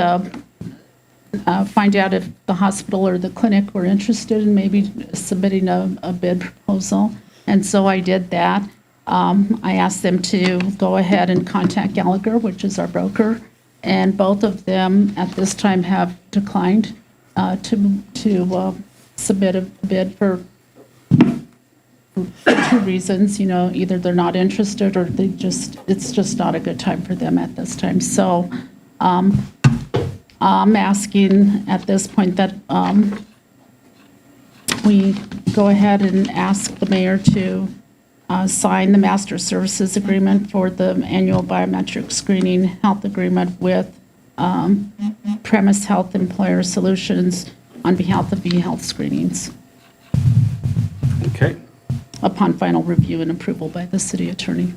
find out if the hospital or the clinic were interested in maybe submitting a bid proposal. And so I did that. I asked them to go ahead and contact Gallagher, which is our broker, And both of them at this time have declined to submit a bid for two reasons, either they're not interested or it's just not a good time for them at this time. So I'm asking at this point that we go ahead and ask the mayor to sign the master services agreement for the annual biometric screening health agreement with Premise Health Employer Solutions on behalf of eHealth Screenings Okay. upon final review and approval by the city attorney.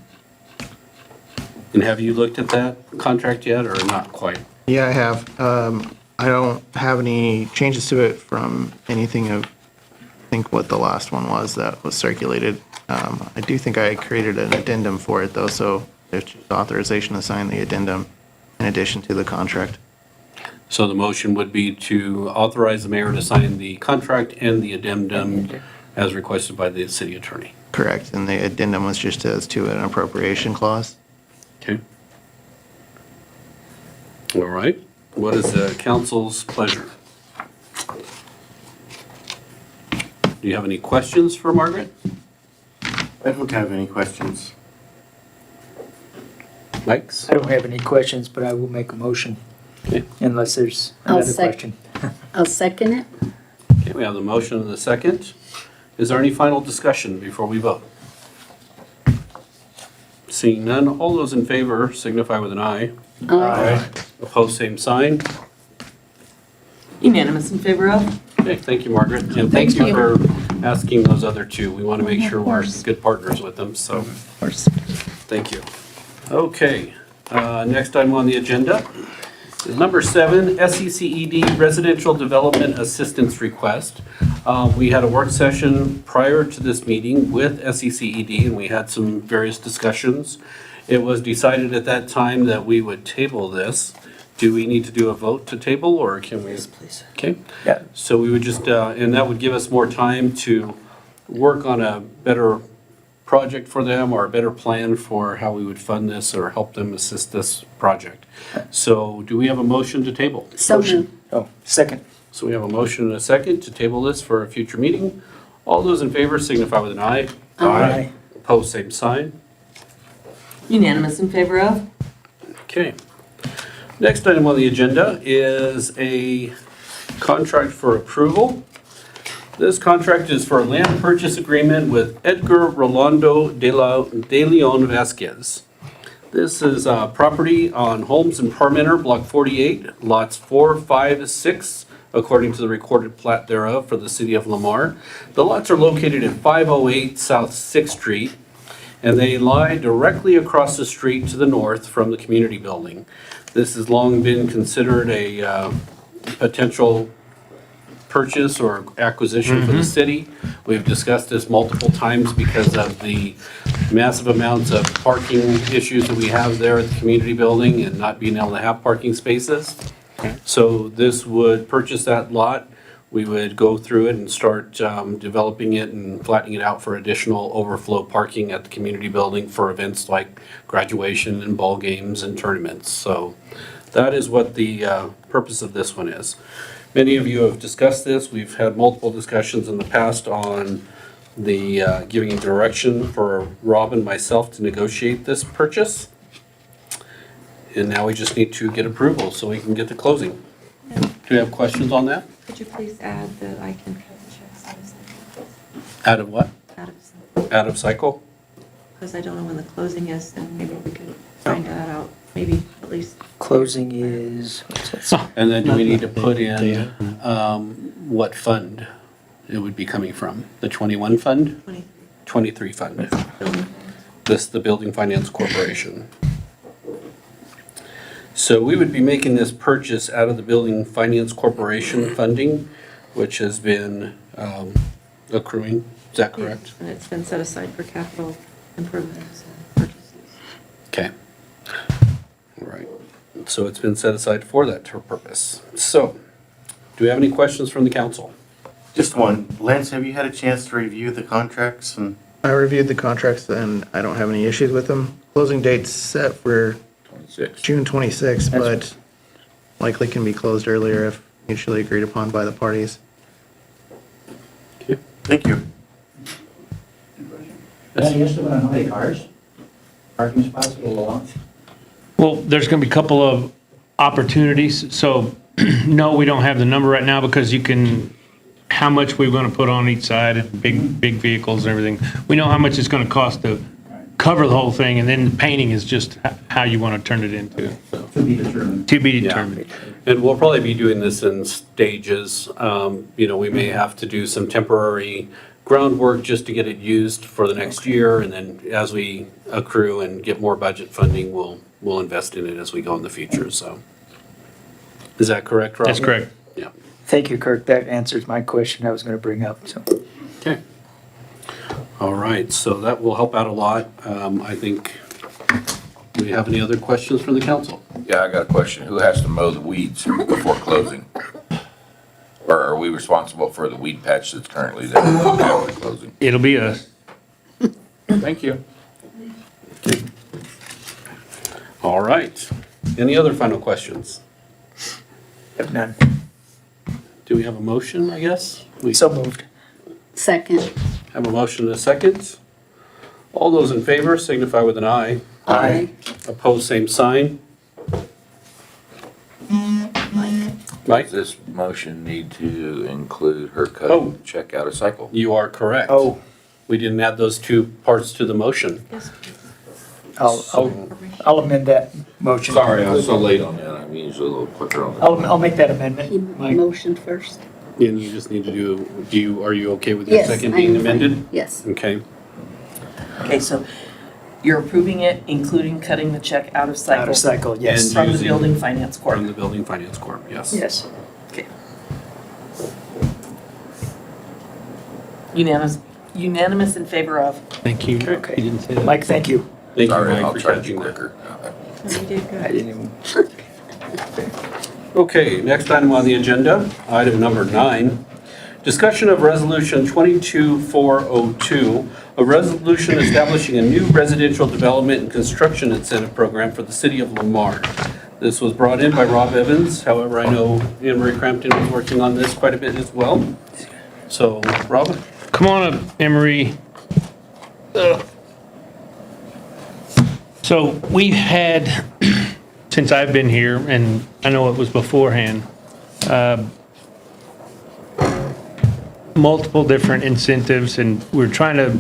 And have you looked at that contract yet, or not quite? Yeah, I have. I don't have any changes to it from anything of, I think what the last one was that was circulated. I do think I created an addendum for it though, so there's just authorization to sign the addendum in addition to the contract. So the motion would be to authorize the mayor to sign the contract and the addendum as requested by the city attorney. Correct, and the addendum was just as to an appropriation clause. Okay. All right. What is the council's pleasure? Do you have any questions for Margaret? I don't have any questions. Mike's? I don't have any questions, but I will make a motion Okay. unless there's I'll another sec- question. I'll second it. Okay, we have the motion and the second. Is there any final discussion before we vote? Seeing none, all those in favor signify with an aye. Aye. Opposed, same sign. Unanimous in favor of? Okay, thank you, Margaret, and thank you for asking those other two. We want to make sure we're good partners with them, so Of course. thank you. Okay, next item on the agenda is number 7, SECED Residential Development Assistance Request. We had a work session prior to this meeting with SECED, and we had some various discussions. It was decided at that time that we would table this. Do we need to do a vote to table, or can we? Yes, please. Okay. Yeah. So we would just, and that would give us more time to work on a better project for them or a better plan for how we would fund this or help them assist this project. So do we have a motion to table? So moved. Oh, second. So we have a motion and a second to table this for a future meeting. All those in favor signify with an aye. Aye. Opposed, same sign. Unanimous in favor of? Okay. Next item on the agenda is a contract for approval. This contract is for a land purchase agreement with Edgar Rolando de Leon Vasquez. This is property on Holmes and Parmenter, Block 48, lots 4, 5, 6, according to the recorded plat thereof for the city of Lamar. The lots are located at 508 South 6th Street, and they lie directly across the street to the north from the community building. This has long been considered a potential purchase or acquisition for the city. We've discussed this multiple times because of the massive amounts of parking issues that we have there at the community building and not being able to have parking spaces. So this would purchase that lot. We would go through it and start developing it and flattening it out for additional overflow parking at the community building for events like graduation and ball games and tournaments. So that is what the purpose of this one is. Many of you have discussed this. We've had multiple discussions in the past on the giving direction for Rob and myself to negotiate this purchase. And now we just need to get approval so we can get to closing. Do you have questions on that? Could you please add that I can cut the checks out of cycle? Out of what? Out of cycle, Out of cycle? because I don't know when the closing is, and maybe we could find that out, maybe at least. Closing is, what's that? And then do we need to put in what fund it would be coming from? The 21 fund? 23 fund. This, the Building Finance Corporation. So we would be making this purchase out of the Building Finance Corporation funding, which has been accruing. Is that correct? And it's been set aside for capital improvements and purchases. Okay. All right. So it's been set aside for that purpose. So, do we have any questions from the council? Just one. Lance, have you had a chance to review the contracts and? I reviewed the contracts and I don't have any issues with them. Closing date's set for 26th. June 26th, but likely can be closed earlier if mutually agreed upon by the parties. Thank you. Any estimate on how many cars? Parking spots will allow? Well, there's going to be a couple of opportunities. So, no, we don't have the number right now because you can, how much we're going to put on each side, and big vehicles and everything. We know how much it's going to cost to cover the whole thing, and then the painting is just how you want to turn it into. So, To be determined. to be determined. And we'll probably be doing this in stages. We may have to do some temporary groundwork just to get it used for the next year. And then as we accrue and get more budget funding, we'll invest in it as we go in the future. So is that correct, Rob? That's correct. Yeah. Thank you, Kirk. That answers my question I was going to bring up, so. Okay. All right. So that will help out a lot. I think, do we have any other questions from the council? Yeah, I got a question. Who has to mow the weeds before closing? Or are we responsible for the weed patch that's currently there after closing? It'll be us. Thank you. All right. Any other final questions? Have none. Do we have a motion, I guess? We So moved. Second. have a motion and a second. All those in favor signify with an aye. Aye. Opposed, same sign. Mike? Does this motion need to include her Oh. code check out of cycle? You are correct. Oh, We didn't add those two parts to the motion. I'll amend that motion. Sorry, I was so late on that. I'm usually a little quicker on that. I'll make that He amendment, Mike. motioned first. And you just need to are you okay with your Yes, second I being am fine. amended? Yes. Okay. Okay, so you're approving it, including cutting the check out of cycle? Out of cycle, yes. And From the using- Building Finance Corp? From the Building Finance Corp, yes. Yes. Okay. Unanimous in favor of? Thank you. Okay. You didn't say that. Mike, thank you. Thank you, Sorry, Mike, I'll for try to be catching that. quicker. I didn't even. Okay, next item on the agenda, item number 9. Discussion of Resolution 22402, a resolution establishing a new residential development and construction incentive program for the city of Lamar. This was brought in by Rob Evans. However, I know Anne Marie Crampton was working on this quite a bit as well. So, Rob? Come on up, Emery. So we've had, since I've been here, and I know it was beforehand, multiple different incentives, and we're trying to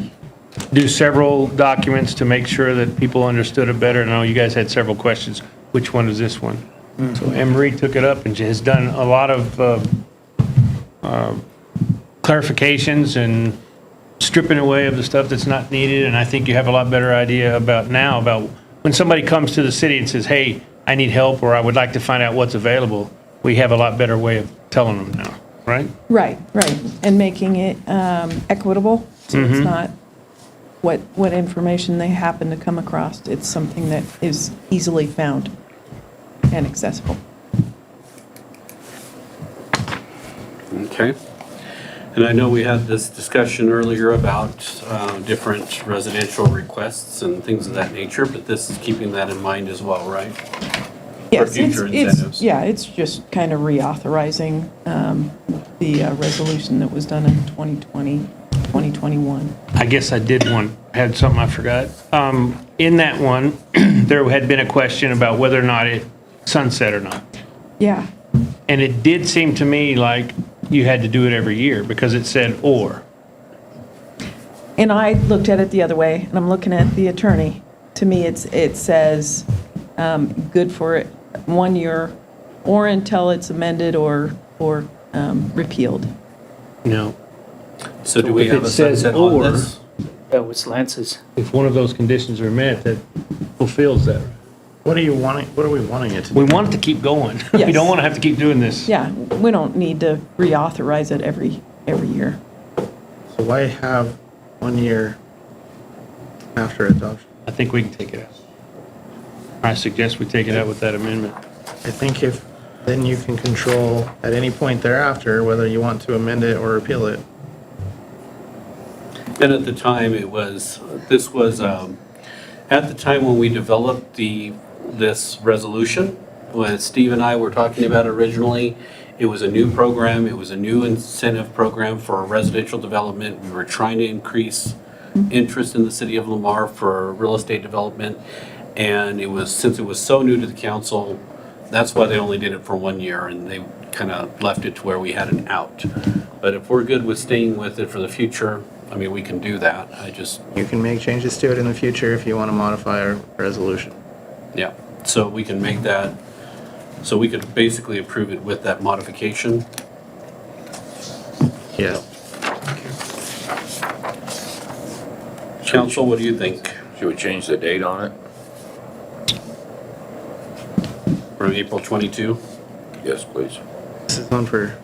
do several documents to make sure that people understood it better. And I know you guys had several questions. Which one is this one? So Emery took it up and she has done a lot of clarifications and stripping away of the stuff that's not needed, and I think you have a lot better idea about when somebody comes to the city and says, hey, I need help, or I would like to find out what's available, we have a lot better way of telling them now, right? Right, and making it equitable, so it's not what information they happen to come across. It's something that is easily found and accessible. Okay. And I know we had this discussion earlier about different residential requests and things of that nature, but this is keeping that in mind as well, right? Yes, future incentives. it's just kind of reauthorizing the resolution that was done in 2021. I guess I had something I forgot. In that one, there had been a question about whether or not it sunset or not. Yeah, And it did seem to me like you had to do it every year because it said or. and I looked at it the other way, and I'm looking at the attorney. To me, it says good for 1 year, or until it's amended or repealed. No. So do we if have it a says sunset on or- this? That was Lance's. If one of those conditions are met, that fulfills that. What are you wanting, what are we wanting it to do? We want it to keep going. We Yes. don't want to have to keep doing this. Yeah, we don't need to reauthorize it every year. So why have 1 year after adoption? I think we can take it out. I suggest we take it out with that amendment. I think then you can control at any point thereafter whether you want to amend it or repeal it. And at the time, at the time when we developed the this resolution. When Steve and I were talking about it originally, it was a new program, it was a new incentive program for residential development. We were trying to increase interest in the city of Lamar for real estate development. And it was, since it was so new to the council, that's why they only did it for 1 year, and they kind of left it to where we had an out. But if we're good with staying with it for the future, I mean, we can do that. You can make changes to it in the future if you want to modify our resolution. Yeah, so we can make that, so we could basically approve it with that modification. Yeah. Council, what do you think? Should we change the date on it? From April 22? Yes, please. This is one for,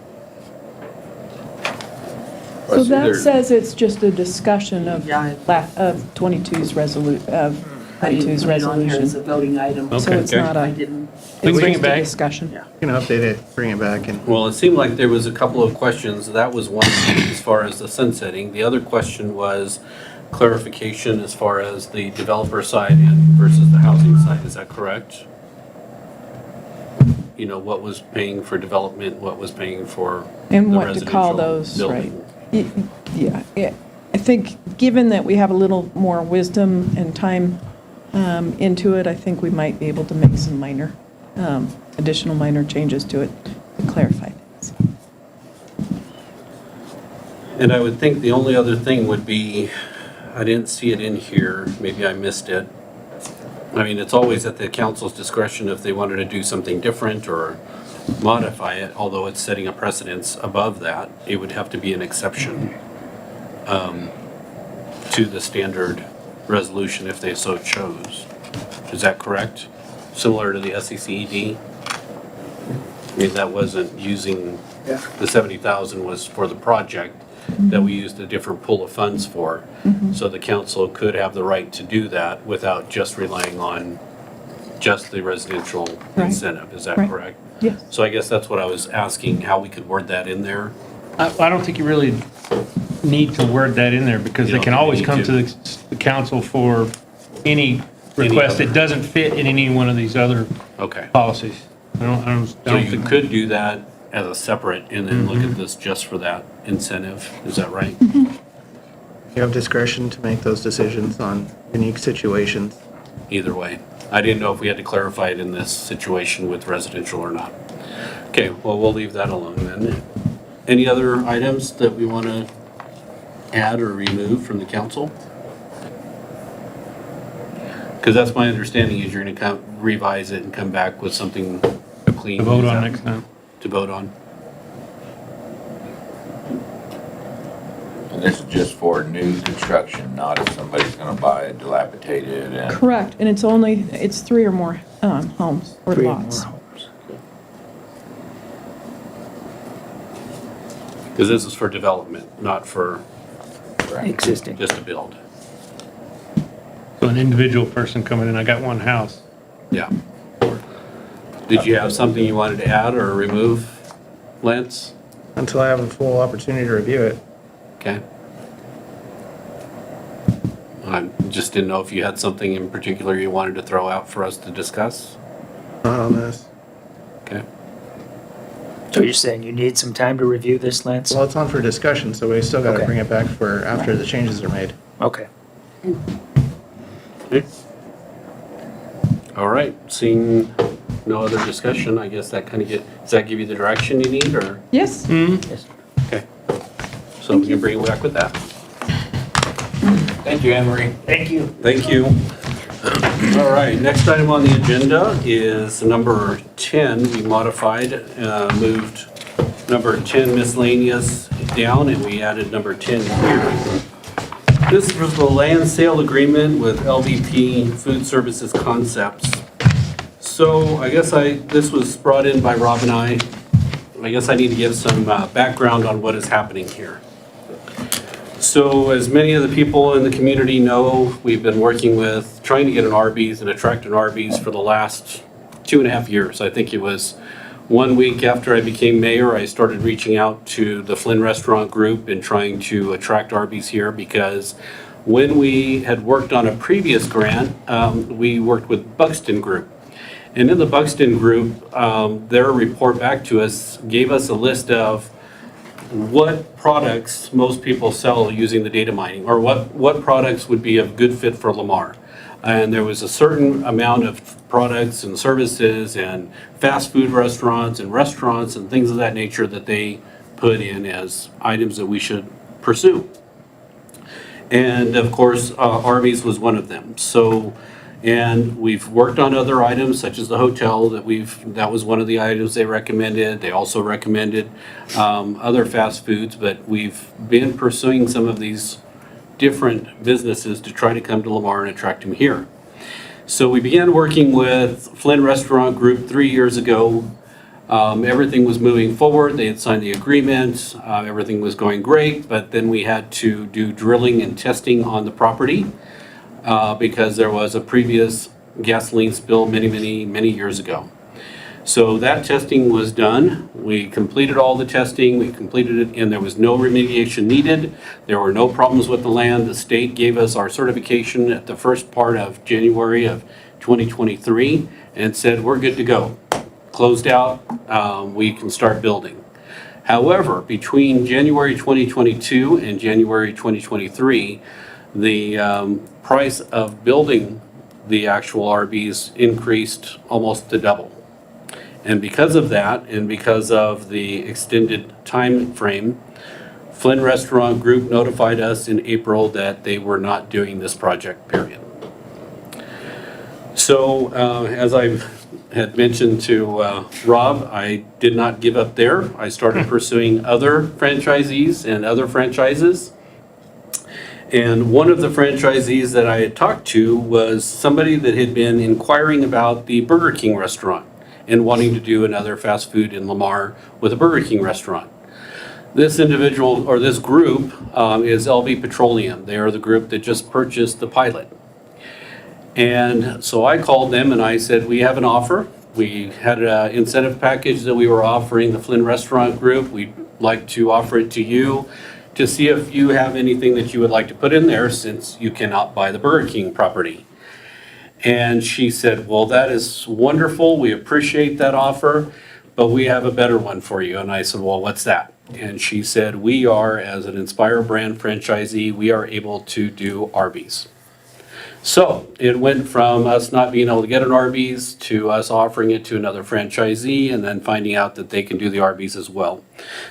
So Let's that either- says it's just a discussion of, Yeah. of 22's I didn't 22's put it on here as a resolution. voting item. So Okay. it's not I a, didn't. We can it's bring just it a back. discussion. you can update it, bring it back, and Well, it seemed like there was a couple of questions. That was one as far as the sunsetting. The other question was clarification as far as the developer side and versus the housing side. Is that correct? You know, what was paying for development, what was paying for And the what to call residential those, right? building. Yeah. I think, given that we have a little more wisdom and time into it, I think we might be able to make some minor, additional minor changes to it to clarify things. And I would think the only other thing would be, I didn't see it in here, maybe I missed it. I mean, it's always at the council's discretion if they wanted to do something different or modify it, although it's setting a precedence above that, it would have to be an exception to the standard resolution if they so chose. Is that correct? Similar to the SECED? I mean, that wasn't using, the 70,000 was for the project that we used a different pool of funds for. So the council could have the right to do that without just relying on just the residential Right. incentive. Is that Right. correct? Yes. So I guess that's what I was asking, how we could word that in there. I don't think you really need to word that in there because You they don't can think we always need come to. to the council for any request other. that doesn't fit in any one of these other Okay. policies. I don't So you think. could do that as a separate and then look at this just for that incentive. Is that right? you have discretion to make those decisions on unique situations. Either way. I didn't know if we had to clarify it in this situation with residential or not. Okay, well, we'll leave that alone then. Any other items that we want to add or remove from the council? Because that's my understanding is you're going to revise it and come back with something clean. To vote Is on that- next time. To vote on. And this is just for new construction, not if somebody's gonna buy it dilapidated and. Correct, and it's 3 or more homes or Three or lots. more homes. Because this is for development, not for Existing. just to build. So an individual person coming in, I got one house. Yeah. Did you have something you wanted to add or remove, Lance? Until I have a full opportunity to review it. Okay. I just didn't know if you had something in particular you wanted to throw out for us to discuss? Not on this. Okay. So you're saying you need some time to review this, Lance? Well, it's on for discussion, so we still got to Okay. bring it back for after the changes are made. Okay. All right, seeing no other discussion, I guess that kind of does that give you the direction you need, or? Yes? Yes. Okay. So we can bring it back with that. Thank you, Anne Marie. Thank you. Thank you. All right, next item on the agenda is number 10. We modified, moved number 10 miscellaneous down, and we added number 10 here. This was the land sale agreement with LVP Food Services Concepts. So I guess this was brought in by Rob and I. I guess I need to give some background on what is happening here. So as many of the people in the community know, we've been working with trying to get an Arby's and attract an Arby's for the last 2.5 years. I think it was 1 week after I became mayor, I started reaching out to the Flynn Restaurant Group and trying to attract Arby's here because when we had worked on a previous grant, we worked with Buxton Group. And in the Buxton Group, their report back to us gave us a list of what products most people sell using the data mining, or what products would be a good fit for Lamar. And there was a certain amount of products and services and fast food restaurants and things of that nature that they put in as items that we should pursue. And of course, Arby's was one of them. So, and we've worked on other items such as the hotel that was one of the items they recommended. They also recommended other fast foods, but we've been pursuing some of these different businesses to try to come to Lamar and attract them here. So we began working with Flynn Restaurant Group 3 years ago. Everything was moving forward. They had signed the agreement. Everything was going great, but then we had to do drilling and testing on the property because there was a previous gasoline spill many years ago. So that testing was done. We completed all the testing. We completed it, and there was no remediation needed. There were no problems with the land. The state gave us our certification at the first part of January of 2023 and said, we're good to go. Closed out, we can start building. However, between January 2022 and January 2023, the price of building the actual RVs increased almost to double. And because of that, and because of the extended time frame, Flynn Restaurant Group notified us in April that they were not doing this project, period. So, as I had mentioned to Rob, I did not give up there. I started pursuing other franchisees and other franchises. And one of the franchisees that I had talked to was somebody that had been inquiring about the Burger King restaurant and wanting to do another fast food in Lamar with a Burger King restaurant. This individual, or this group, is LV Petroleum. They are the group that just purchased the pilot. And so I called them and I said, we have an offer. We had an incentive package that we were offering the Flynn Restaurant Group. We'd like to offer it to you to see if you have anything that you would like to put in there since you cannot buy the Burger King property. And she said, well, that is wonderful. We appreciate that offer, but we have a better one for you. And I said, well, what's that? And she said, we are, as an Inspire brand franchisee, we are able to do Arby's. So it went from us not being able to get an Arby's to us offering it to another franchisee and then finding out that they can do the Arby's as well.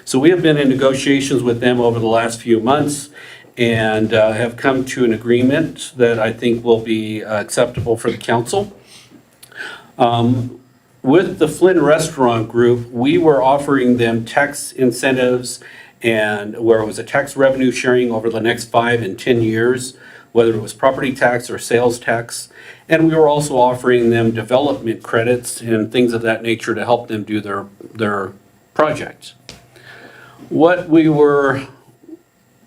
So we have been in negotiations with them over the last few months and have come to an agreement that I think will be acceptable for the council. With the Flynn Restaurant Group, we were offering them tax incentives and where it was a tax revenue sharing over the next 5 and 10 years, whether it was property tax or sales tax. And we were also offering them development credits and things of that nature to help them do their projects.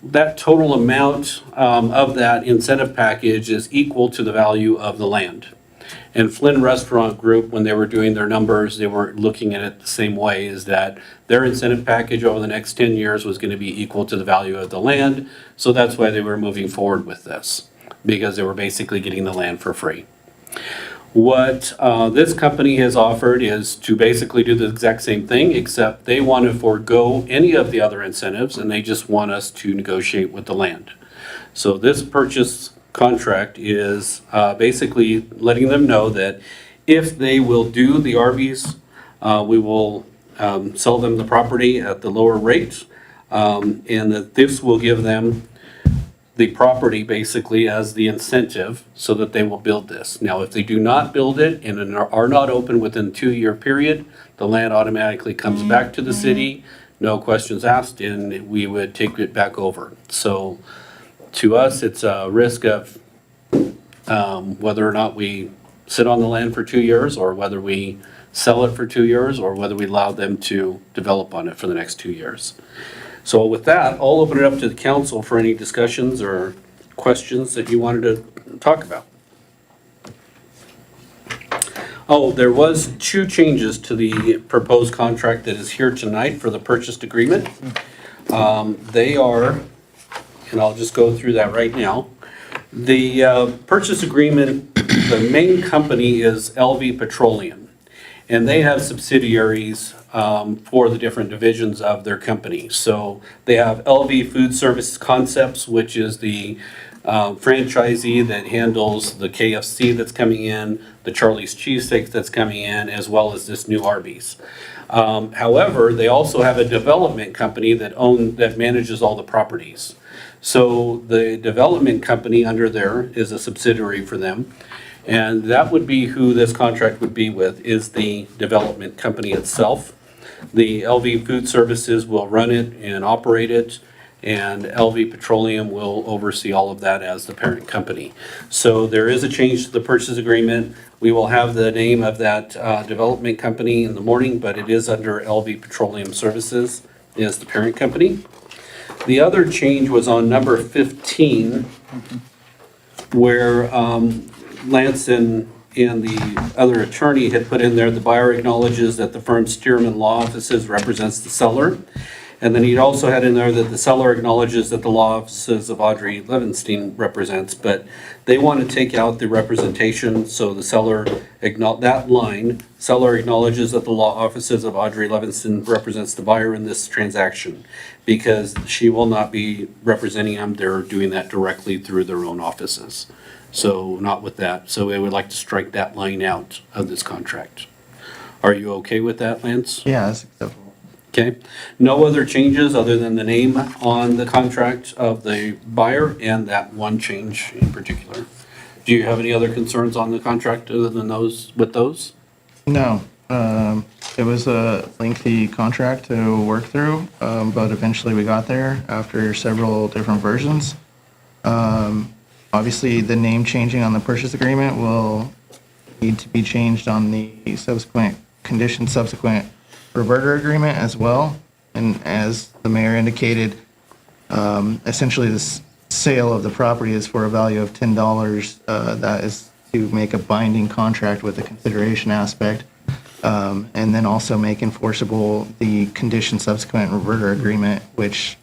That total amount of that incentive package is equal to the value of the land. And Flynn Restaurant Group, when they were doing their numbers, they were looking at it the same way, is that their incentive package over the next 10 years was going to be equal to the value of the land. So that's why they were moving forward with this, because they were basically getting the land for free. What this company has offered is to basically do the exact same thing, except they want to forego any of the other incentives and they just want us to negotiate with the land. So this purchase contract is basically letting them know that if they will do the Arby's, we will sell them the property at the lower rate, and that this will give them the property basically as the incentive so that they will build this. Now, if they do not build it and are not open within a 2-year period, the land automatically comes back to the city, no questions asked, and we would take it back over. So to us, it's a risk of whether or not we sit on the land for 2 years or whether we sell it for 2 years or whether we allow them to develop on it for the next 2 years. So with that, I'll open it up to the council for any discussions or questions that you wanted to talk about. Oh, there was 2 changes to the proposed contract that is here tonight for the purchase agreement. They are, and I'll just go through that right now. The purchase agreement, the main company is LV Petroleum. And they have subsidiaries for the different divisions of their company. So they have LV Food Service Concepts, which is the franchisee that handles the KFC that's coming in, the Charlie's Cheesesteaks that's coming in, as well as this new Arby's. However, they also have a development company that manages all the properties. So the development company under there is a subsidiary for them. And that would be who this contract would be with, is the development company itself. The LV Food Services will run it and operate it, and LV Petroleum will oversee all of that as the parent company. So there is a change to the purchase agreement. We will have the name of that development company in the morning, but it is under LV Petroleum Services is the parent company. The other change was on number 15, where Lance and the other attorney had put in there, the buyer acknowledges that the firm Stearman Law Offices represents the seller. And then he also had in there that the seller acknowledges that the law offices of Audrey Levenstein represents, but they want to take out the representation, so the seller, that line, seller acknowledges that the law offices of Audrey Levenstein represents the buyer in this transaction, because she will not be representing them, they're doing that directly through their own offices. So not with that, so we would like to strike that line out of this contract. Are you okay with that, Lance? Yeah, that's acceptable. Okay, no other changes other than the name on the contract of the buyer and that one change in particular. Do you have any other concerns on the contract other than those, with those? No, it was a lengthy contract to work through, but eventually we got there after several different versions. Obviously, the name changing on the purchase agreement will need to be changed on the subsequent reverter agreement as well. And as the mayor indicated, essentially this sale of the property is for a value of $10. That is to make a binding contract with the consideration aspect. And then also make enforceable the condition subsequent reverter agreement, which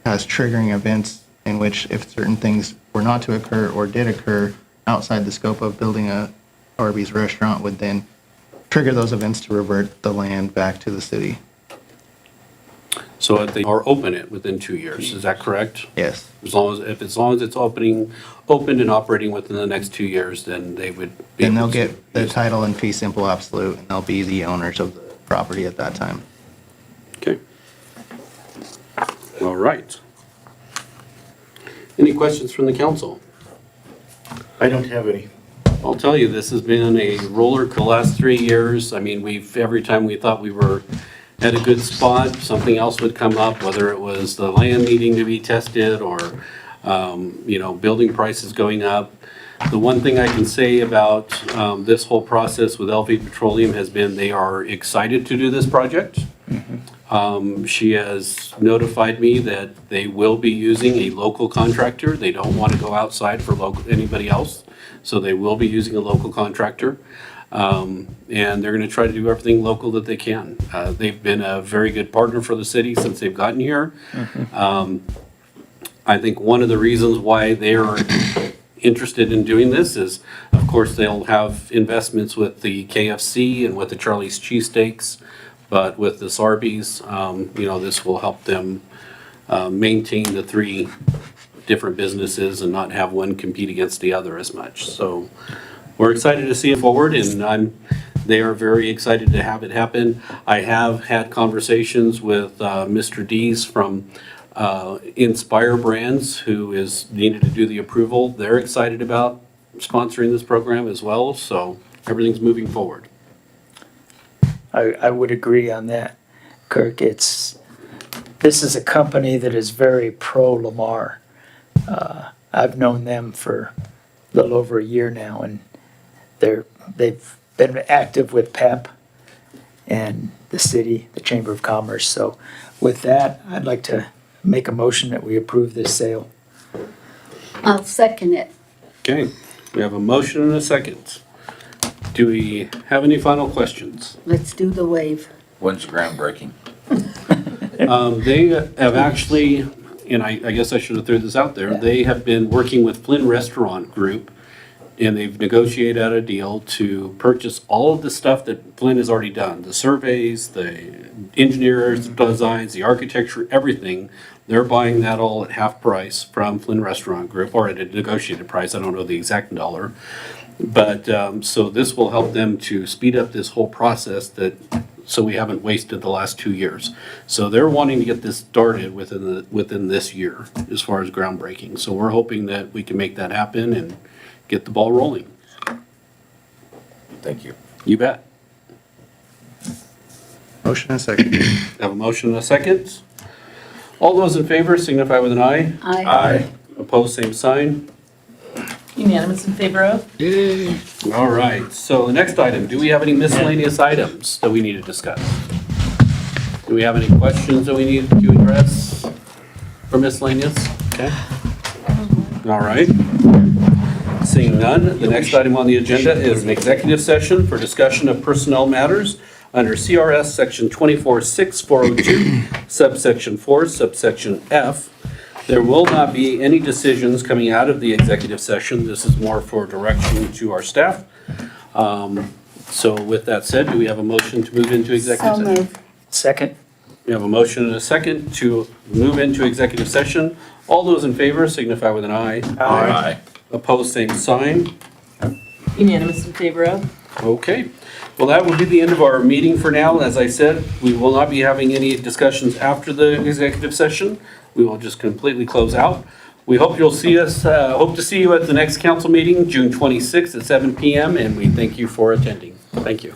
has triggering events in which if certain things were not to occur or did occur outside the scope of building a Arby's restaurant would then trigger those events to revert the land back to the city. So if they are open it within 2 years, is that correct? Yes. As long as it's opened and operating within the next 2 years, then they would be Then they'll able to get the use it. title in fee simple absolute, and they'll be the owners of the property at that time. Okay. All right. Any questions from the council? I don't have any. I'll tell you, this has been a roller the last 3 years. I mean, every time we thought we were at a good spot, something else would come up, whether it was the land needing to be tested or, building prices going up. The one thing I can say about this whole process with LV Petroleum has been they are excited to do this project. She has notified me that they will be using a local contractor. They don't want to go outside for anybody else, so they will be using a local contractor. And they're going to try to do everything local that they can. They've been a very good partner for the city since they've gotten here. I think one of the reasons why they're interested in doing this is, of course, they'll have investments with the KFC and with the Charlie's Cheesesteaks. But with this Arby's, this will help them maintain the 3 different businesses and not have one compete against the other as much. So we're excited to see it forward, and they are very excited to have it happen. I have had conversations with Mr. Dees from Inspire Brands, who is needed to do the approval. They're excited about sponsoring this program as well, so everything's moving forward. I would agree on that, Kirk. This is a company that is very pro-Lamar. I've known them for a little over a year now, and they've been active with PEP and the city, the Chamber of Commerce. So with that, I'd like to make a motion that we approve this sale. I'll second it. Okay, we have a motion and a second. Do we have any final questions? Let's do the wave. When's the groundbreaking? They have actually, and I guess I should have threw this out there, they have been working with Flynn Restaurant Group and they've negotiated out a deal to purchase all of the stuff that Flynn has already done, the surveys, the engineers, the designs, the architecture, everything. They're buying that all at half price from Flynn Restaurant Group, or at a negotiated price, I don't know the exact dollar. But, so this will help them to speed up this whole process so we haven't wasted the last 2 years. So they're wanting to get this started within this year as far as groundbreaking. So we're hoping that we can make that happen and get the ball rolling. Thank you. You bet. Motion and second. Have a motion and a second. All those in favor signify with an eye. Aye. Opposed, same sign. Unanimous in favor of? All right, so the next item, do we have any miscellaneous items that we need to discuss? Do we have any questions that we need to address for miscellaneous? Okay. All right. Seeing none, the next item on the agenda is an executive session for discussion of personnel matters under CRS Section 246402, subsection 4, subsection F. There will not be any decisions coming out of the executive session. This is more for direction to our staff. So with that said, do we have a motion to move into executive So session? moved. Second? We have a motion and a second to move into executive session. All those in favor signify with an eye. Aye. Opposed, same sign. Unanimous in favor of? Okay. Well, that will be the end of our meeting for now. As I said, we will not be having any discussions after the executive session. We will just completely close out. We hope you'll see us, hope to see you at the next council meeting, June 26th at 7 PM, and we thank you for attending. Thank you.